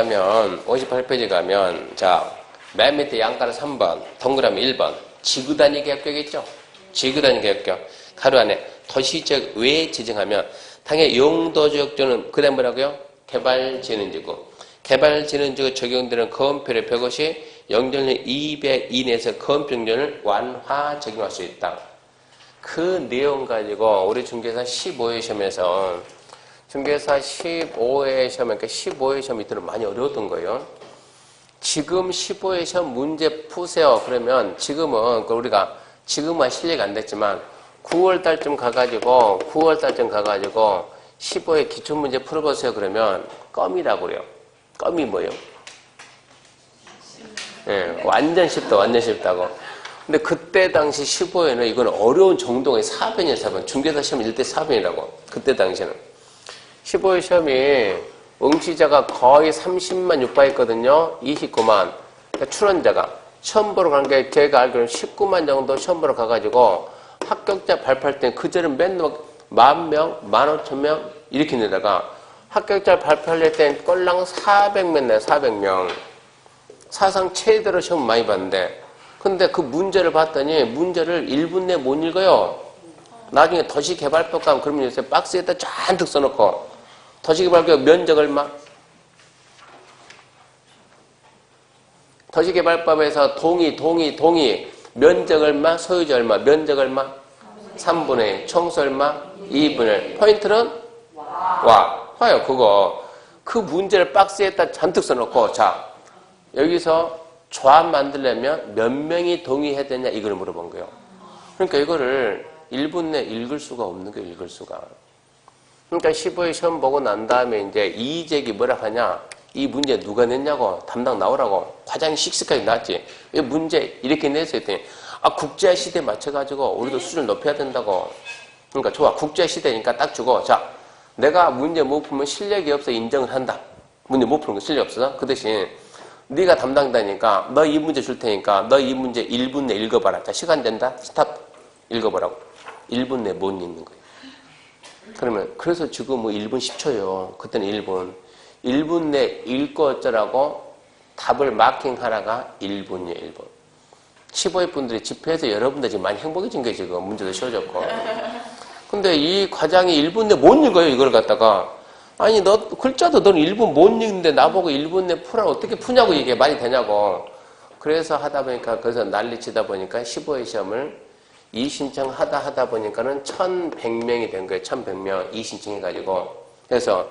가면 자, 맨 밑에 양가로 3번, 동그라미 1번. 지구단위 계획 있죠? 지구단위 계획. 가로 안에 도시적 외 지정하면 당연히 용도지역조는 그다음 뭐라고요? 개발진흥지구. 개발진흥지구 적용되는 검표율의 150, 용적률 200 이내에서 검표율을 완화 적용할 수 있다. 그 내용 가지고 우리 중개사 15회 시험에서 중개사 15회 시험, 그러니까 15회 시험 이때는 많이 어려웠던 거예요. 지금 15회 시험 문제 푸세요. 그러면 지금은 지금은 실력이 안 됐지만 9월 달쯤 가가지고 15회 기출문제 풀어보세요. 그러면 껌이라고 그래요. 껌이 뭐예요? 예, 완전 쉽다고. 근데 그때 당시 15회는 이건 어려운 정도가 4변이에요, 4변. 중개사 시험 1대 4변이라고. 그때 당시에는. 15회 시험이 응시자가 거의 30만 육박했거든요. 29만. 그러니까 출원자가. 시험 보러 간 게 제가 알기로는 19만 정도 시험 보러 가가지고 합격자 발표할 때 그전엔 맨날 10,000명, 15,000명 이렇게 내다가 합격자 발표할 땐 꼴랑 400명, 400명. 사상 최대로 시험 많이 봤는데 근데 그 문제를 봤더니 문제를 1분 내에 못 읽어요. 나중에 도시개발법 가면 그런 문제 있어요. 박스에다 잔뜩 써놓고 도시개발법 면적 얼마? 도시개발법에서 동의 면적 얼마? 소유지 얼마? 면적 얼마? 3분의 1 총수 얼마? 2분의 1 포인트는? 와요 그거 그 문제를 박스에다 잔뜩 써놓고 자 여기서 조합 만들려면 몇 명이 동의해야 되냐 이걸 물어본 거예요. 그러니까 이거를 1분 내에 읽을 수가 없는 거예요. 읽을 수가. 그러니까 15회 시험 보고 난 다음에 이제 이의제기 뭐라 하냐 이 문제 누가 냈냐고 담당 나오라고 과장이 씩씩하게 나왔지. 이 문제 이렇게 냈어요. 했더니 국제시대에 맞춰가지고 우리도 수준을 높여야 된다고. 그러니까 좋아 국제시대니까 딱 주고 자 내가 문제 못 풀면 실력이 없어 인정을 한다. 문제 못 푸는 거 실력 없어. 그 대신 네가 담당자니까 너 이 문제 줄 테니까 너 이 문제 1분 내에 읽어봐라. 자 시간 된다. 스탑. 읽어보라고. 1분 내에 못 읽는 거예요. 그러면 그래서 지금 뭐 1분 10초예요. 그때는 1분. 1분 내에 읽고 어쩌라고 답을 마킹하라가 1분이에요. 1분. 15회 분들이 집회에서 여러분들 지금 많이 행복해진 거예요. 지금 문제도 쉬워졌고. 근데 이 과장이 1분 내에 못 읽어요. 이걸 갖다가. 아니 너 글자도 너는 1분 못 읽는데 나보고 1분 내에 풀어 어떻게 푸냐고 이게 말이 되냐고. 그래서 하다 보니까 그래서 난리치다 보니까 15회 시험을 이신청하다 보니까는 1,100명이 된 거예요. 1,100명 이신청해가지고. 그래서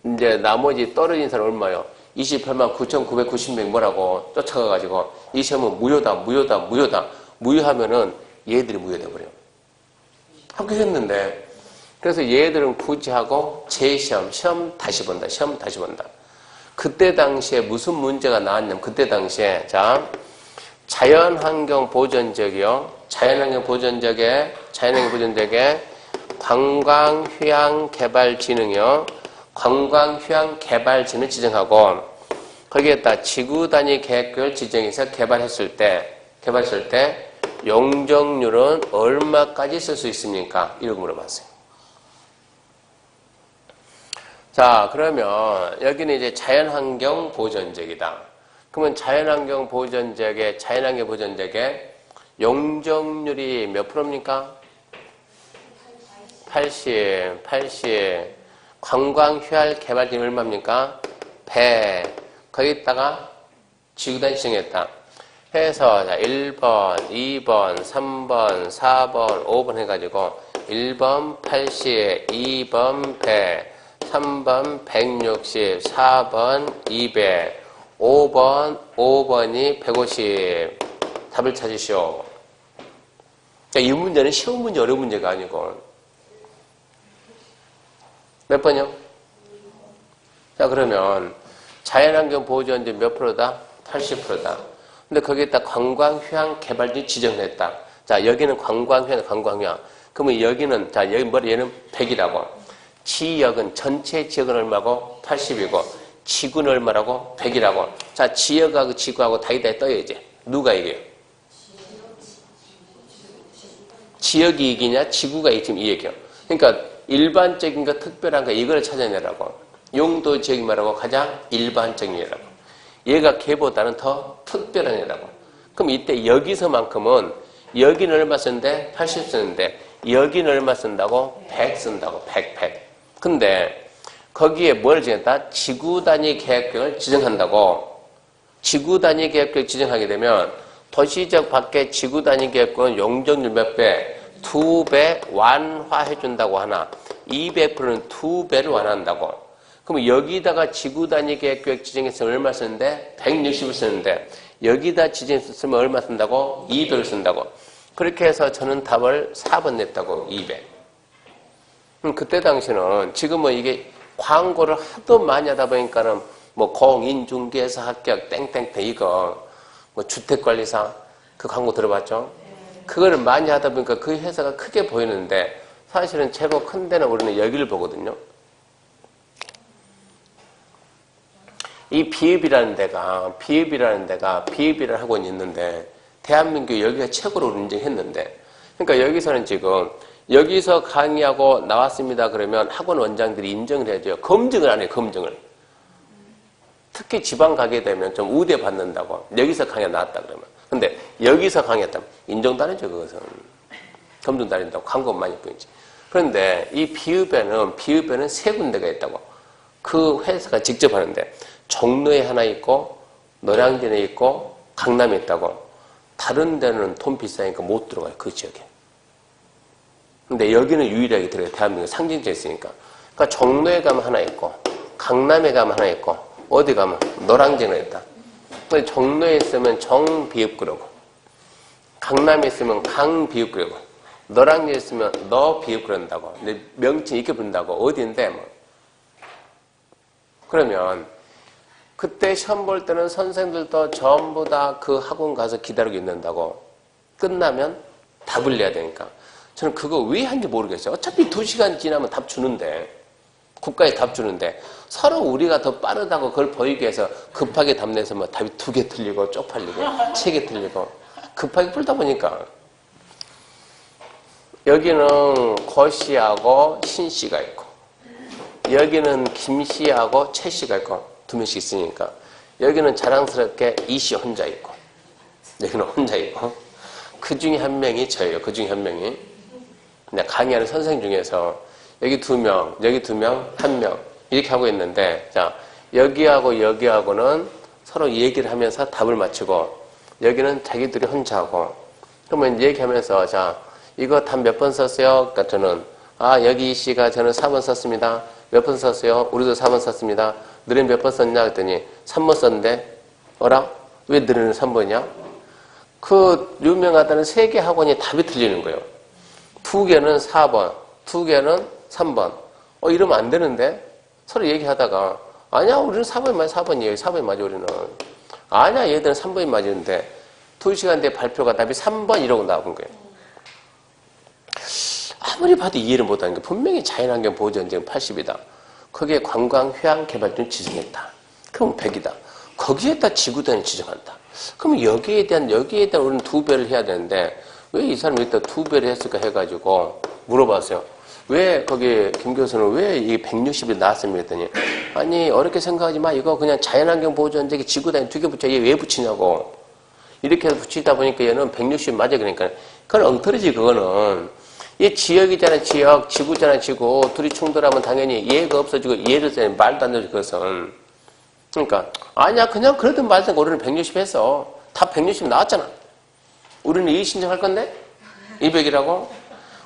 이제 나머지 떨어진 사람 얼마요? 28만 9,990명 뭐라고 쫓아가가지고 이 시험은 무효다. 무효하면은 얘들이 무효돼버려요. 합격했는데 그래서 얘들은 굳이 하고 재시험, 시험 다시 본다. 그때 당시에 무슨 문제가 나왔냐면 그때 당시에 자 자연환경 보전적이요. 자연환경 보전적에 관광휴양개발진흥이요. 관광휴양개발진흥 지정하고 거기에다 지구단위 계획을 지정해서 개발했을 때 용적률은 얼마까지 쓸 수 있습니까? 이렇게 물어봤어요. 자, 그러면 여기는 이제 자연환경 보전지역이다. 그러면 자연환경 보전지역에 용적률이 몇 프로입니까? 80. 관광휴양개발진흥 얼마입니까? 100. 거기다가 지구단위 지정했다. 해서 자 1번, 2번, 3번, 4번, 5번 해가지고 1번 80, 2번 100, 3번 160, 4번 200, 5번이 150. 답을 찾으시오. 이 문제는 쉬운 문제, 어려운 문제가 아니고. 몇 번이요? 자, 그러면 자연환경 보호지원제 몇 프로다? 80%다. 근데 거기에다 관광휴양개발지 지정을 했다. 자, 여기는 관광휴양. 그러면 여기는, 자, 얘는 100이라고. 지역은, 전체 지역은 얼마고? 80이고, 지구는 얼마라고? 100이라고. 자, 지역하고 지구하고 다이다이 떠요, 이제. 누가 이겨요? 지역이 이기냐? 지구가 지금 이 얘기요. 그러니까, 일반적인 거, 특별한 거, 이걸 찾아내라고. 용도 지역이 말하고 가장 일반적인 애라고. 얘가 걔보다는 더 특별한 애라고. 그럼 이때 여기서만큼은 여기는 얼마 쓰는데? 80 쓰는데 여기는 얼마 쓴다고? 100 쓴다고. 100. 근데 거기에 뭘 지정했다? 지구단위 계획을 지정한다고. 지구단위 계획을 지정하게 되면 도시적 밖에 지구단위 계획은 용적률 몇 배? 2배 완화해준다고 하나. 200%는 2배를 완화한다고. 그럼 여기다가 지구단위 계획 지정했으면 얼마 쓰는데? 160을 쓰는데 여기다 지정했으면 얼마 쓴다고? 200을 쓴다고. 그렇게 해서 저는 답을 4번 냈다고. 200. 그때 당시는 지금은 이게 광고를 하도 많이 하다 보니까는 뭐 공인중개사 합격 땡땡땡 이거 뭐 주택관리사 그 광고 들어봤죠? 그거를 많이 하다 보니까 그 회사가 크게 보이는데 사실은 제법 큰 데는 우리는 여기를 보거든요. 이 비읍이라는 데가 비읍이라는 학원이 있는데 대한민국에 여기가 최고로 인정했는데 그러니까 여기서는 지금 여기서 강의하고 나왔습니다 그러면 학원 원장들이 인정을 해야죠. 검증을 안 해요. 검증을. 특히 지방 가게 되면 좀 우대 받는다고. 여기서 강의 나왔다 그러면. 근데 여기서 강의했다면 인정도 안 해줘 그것은. 검증도 안 한다고. 광고 많이 보이지. 그런데 이 비읍에는 세 군데가 있다고. 그 회사가 직접 하는데 종로에 하나 있고 노량진에 있고 강남에 있다고. 다른 데는 돈 비싸니까 못 들어가요. 그 지역에. 근데 여기는 유일하게 들어가요. 대한민국 상징적이 있으니까. 그러니까 종로에 가면 하나 있고 강남에 가면 하나 있고 어디 가면 노량진에 있다. 근데 종로에 있으면 정비읍 그러고 강남에 있으면 강비읍 그러고 노량진에 있으면 너비읍 그런다고. 근데 명칭 이렇게 부른다고. 어디인데 뭐. 그러면 그때 시험 볼 때는 선생들도 전부 다 그 학원 가서 기다리고 있는다고. 끝나면 답을 내야 되니까. 저는 그거 왜 하는지 모르겠어요. 어차피 2시간 지나면 답 주는데 국가에 답 주는데 서로 우리가 더 빠르다고 그걸 보이기 위해서 급하게 답 내서 뭐 답이 2개 틀리고 쪽팔리고 3개 틀리고 급하게 풀다 보니까 여기는 고씨하고 신씨가 있고 여기는 김씨하고 최씨가 있고 2명씩 있으니까 여기는 자랑스럽게 이씨 혼자 있고 여기는 혼자 있고 그 중에 한 명이 저예요. 그 중에 한 명이 강의하는 선생 중에서 여기 2명, 여기 2명, 1명 이렇게 하고 있는데 자 여기하고 여기하고는 서로 얘기를 하면서 답을 맞추고 여기는 자기들이 혼자 하고 그러면 얘기하면서 자 이거 답 몇 번 썼어요? 그러니까 저는 여기 이 씨가 저는 4번 썼습니다. 몇 번 썼어요? 우리도 4번 썼습니다. 너는 몇 번 썼냐? 그랬더니 3번 썼는데 어라? 왜 너는 3번이야? 그 유명하다는 3개 학원이 답이 틀리는 거예요. 2개는 4번, 2개는 3번. 이러면 안 되는데? 서로 얘기하다가 아니야 우리는 4번이 맞아 4번이에요. 4번이 맞아 우리는. 아니야 얘들은 3번이 맞는데 2시간 뒤에 발표가 답이 3번 이러고 나온 거예요. 아무리 봐도 이해를 못하는 게 분명히 자연환경 보호전쟁 80이다. 거기에 관광, 휴양, 개발좀 지정했다. 그럼 100이다. 거기에다 지구단위 지정한다. 그럼 여기에 대한 우리는 2배를 해야 되는데 왜 이 사람이 일단 2배를 했을까 해가지고 물어봤어요. 왜 거기 김 교수는 왜 이 160이 나왔습니까? 했더니 아니 어렵게 생각하지 마. 이거 그냥 자연환경 보호전쟁에 지구단위 2개 붙여. 얘 왜 붙이냐고. 이렇게 해서 붙이다 보니까 얘는 160 맞아. 그러니까 그건 엉터리지 그거는. 얘 지역이잖아 지역. 지구잖아 지구. 둘이 충돌하면 당연히 얘가 없어지고 얘를 써야 말도 안 되죠 그것은. 그러니까 아니야 그냥 그래도 말든 우리는 160 했어. 다 160 나왔잖아. 우리는 이의 신청할 건데 200이라고.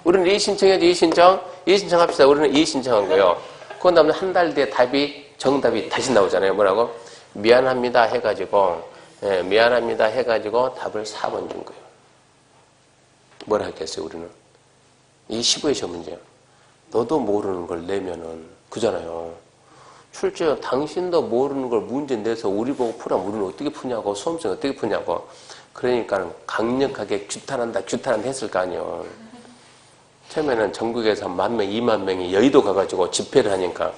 우리는 이의 신청해야지. 이의 신청합시다. 우리는 이의 신청한 거예요. 그건 다음에 한 달 뒤에 정답이 다시 나오잖아요. 뭐라고? 미안합니다 해가지고 미안합니다 해가지고 답을 4번 준 거예요. 뭐라 했겠어요 우리는? 이 15의 시험 문제야. 너도 모르는 걸 내면은 그잖아요. 실제 당신도 모르는 걸 문제 내서 우리 보고 풀면 우리는 어떻게 푸냐고. 수험생 어떻게 푸냐고. 그러니까 강력하게 규탄한다 했을 거 아니에요. 처음에는 전국에서 10,000명, 20,000명이 여의도 가가지고 집회를 하니까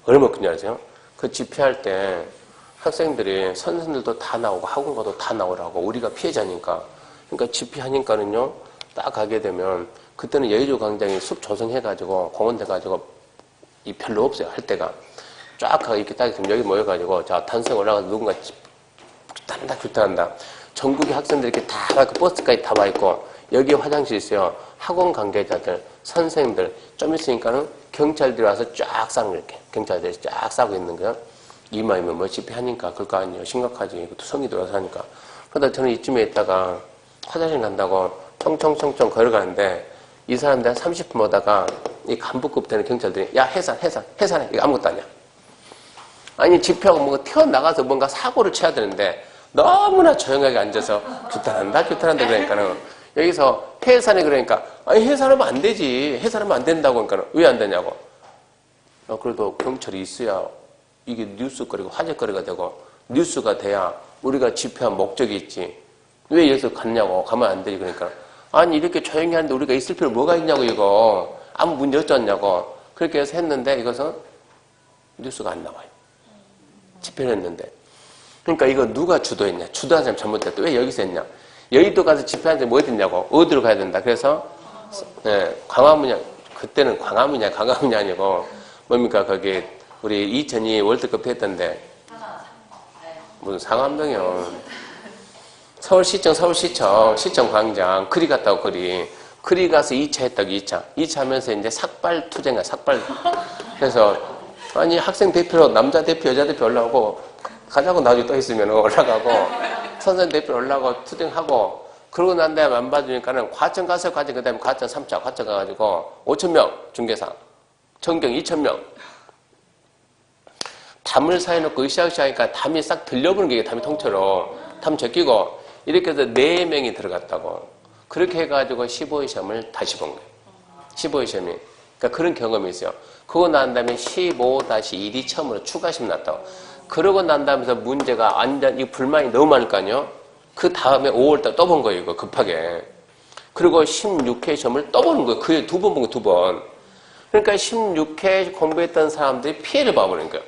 얼마나 큰지 아세요? 그 집회할 때 학생들이 선생들도 다 나오고 학원가도 다 나오라고. 우리가 피해자니까. 그러니까 집회하니까는요. 딱 가게 되면 그때는 여의도 광장이 숲 조성해가지고 공원 돼가지고 이 별로 없어요. 할 때가. 쫙 가고 이렇게 딱 있으면 여기 모여가지고 자 단성 올라가서 누군가 규탄한다. 전국의 학생들이 이렇게 다 와있고 버스까지 다 와있고 여기에 화장실 있어요. 학원 관계자들, 선생님들 좀 있으니까는 경찰들이 와서 쫙 싸는 거예요. 이렇게 경찰들이 쫙 싸고 있는 거예요. 이마이면 뭐 집회하니까 그럴 거 아니에요. 심각하지. 이것도 성이 들어서 하니까. 그러다 저는 이쯤에 있다가 화장실 간다고 청청청청 걸어가는데 이 사람들 한 30분 오다가 이 간부급 되는 경찰들이 야 해산해 이거 아무것도 아니야. 아니 집회하고 뭔가 튀어나가서 뭔가 사고를 쳐야 되는데 너무나 조용하게 앉아서 규탄한다 그러니까는 여기서 해산해 그러니까 아니 해산하면 안 되지. 해산하면 안 된다고 그러니까 왜 안 되냐고. 그래도 경찰이 있어야 이게 뉴스거리고 화제거리가 되고 뉴스가 돼야 우리가 집회한 목적이 있지. 왜 여기서 갔냐고. 가면 안 되지. 그러니까 아니 이렇게 조용히 하는데 우리가 있을 필요 뭐가 있냐고 이거. 아무 문제 없었냐고. 그렇게 해서 했는데 이것은 뉴스가 안 나와요. 집회를 했는데. 그러니까 이거 누가 주도했냐. 주도한 사람 잘못됐다. 왜 여기서 했냐. 여의도 가서 집회한 사람이 뭐 했냐고. 어디로 가야 된다. 그래서 광화문이야. 그때는 광화문이냐 아니고 뭡니까 거기 우리 2002 월드컵 했던데 무슨 상암동이요. 서울시청 광장 그리 갔다고 그리 가서 2차 했다고 2차 하면서 이제 삭발 투쟁이야 삭발. 그래서 아니 학생 대표로 남자 대표 여자 대표 올라오고 가자고 나중에 또 있으면 올라가고 선생님 대표 올라가고 투쟁하고 그러고 난 다음에 안 봐주니까는 과천 가서 그 다음에 과천 3차 과천 가가지고 5,000명 중개사 전경 2,000명 담을 사해놓고 으쌰으쌰 하니까 담이 싹 들려보는 게 담이 통째로 담 제끼고 이렇게 해서 4명이 들어갔다고. 그렇게 해가지고 15회 시험을 다시 본 거예요. 15회 시험이. 그러니까 그런 경험이 있어요. 그거 난 다음에 15-1이 처음으로 추가 시험 났다고. 그러고 난 다음에서 문제가 완전 이 불만이 너무 많을 거 아니에요? 그 다음에 5월달 또 본 거예요. 이거 급하게. 그리고 16회 시험을 또 보는 거예요. 그 2번 본 거예요. 2번. 그러니까 16회 공부했던 사람들이 피해를 봐버린 거예요.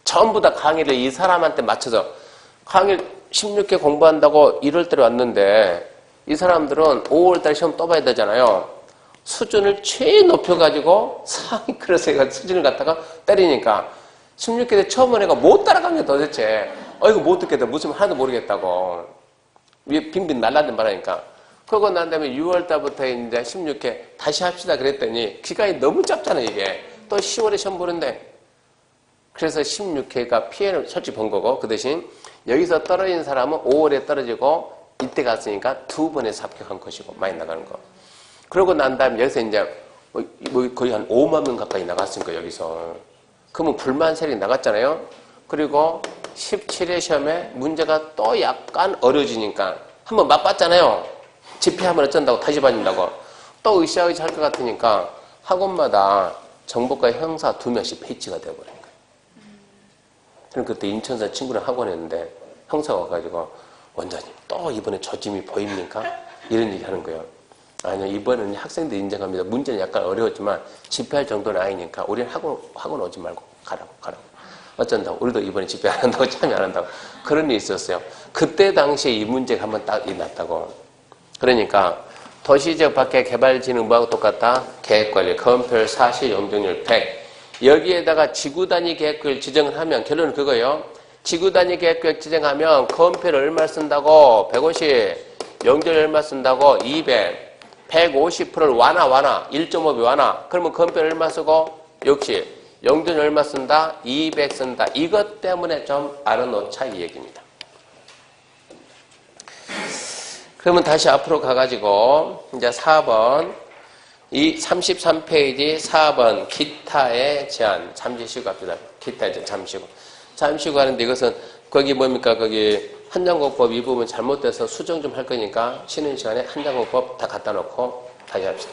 전부 다 강의를 이 사람한테 맞춰서 강의를 16회 공부한다고 1월달에 왔는데 이 사람들은 5월달 시험 또 봐야 되잖아요. 수준을 최 높여가지고 상위 클래스에 수준을 갖다가 때리니까 16회 때 처음 온 애가 못 따라간 게 도대체 이거 못 듣겠다. 무슨 말 하나도 모르겠다고 위에 빙빙 날라든 말하니까 그러고 난 다음에 6월달부터 이제 16회 다시 합시다 그랬더니 기간이 너무 짧잖아 이게. 또 10월에 시험 보는데 그래서 16회가 피해를 솔직히 본 거고 그 대신 여기서 떨어진 사람은 5월에 떨어지고 이때 갔으니까 2번에서 합격한 것이고 많이 나가는 거. 그러고 난 다음에 여기서 이제 거의 한 5만 명 가까이 나갔으니까 여기서. 그러면 불만 세력이 나갔잖아요. 그리고 17회 시험에 문제가 또 약간 어려워지니까 한번 맛봤잖아요. 집회하면 어쩐다고 다시 봐준다고. 또 으쌰으쌰 할 것 같으니까 학원마다 정보과 형사 2명씩 배치가 되어버린 거예요. 그럼 그때 인천사 친구랑 학원했는데 형사가 와가지고 원장님 또 이번에 조짐이 보입니까? 이런 얘기 하는 거예요. 아니요 이번에는 학생들 인정합니다. 문제는 약간 어려웠지만 집회할 정도는 아니니까 우리는 학원 오지 말고 가라고. 어쩐다고 우리도 이번에 집회 안 한다고 참여 안 한다고 그런 일이 있었어요. 그때 당시에 이 문제가 한번 딱 일어났다고. 그러니까 도시지역 밖에 개발진흥 뭐하고 똑같다? 계획관리, 건폐율, 사실 용적률 100. 여기에다가 지구단위 계획구역 지정을 하면 결론은 그거예요. 지구단위 계획구역 지정하면 건폐를 얼마 쓴다고? 150. 용적률 얼마 쓴다고? 200. 150%를 완화. 1.5배 완화. 그러면 건폐를 얼마 쓰고? 60. 용적률 얼마 쓴다? 200 쓴다. 이것 때문에 좀 알아놓자 이 얘기입니다. 그러면 다시 앞으로 가가지고 이제 4번 이 33페이지 4번 기타의 제한 잠시 쉬고 합시다. 기타의 제한 잠시 쉬고 하는데 이것은 거기 뭡니까 거기 한장공법 이 부분 잘못돼서 수정 좀 할 거니까 쉬는 시간에 한장공법 다 갖다 놓고 다시 합시다.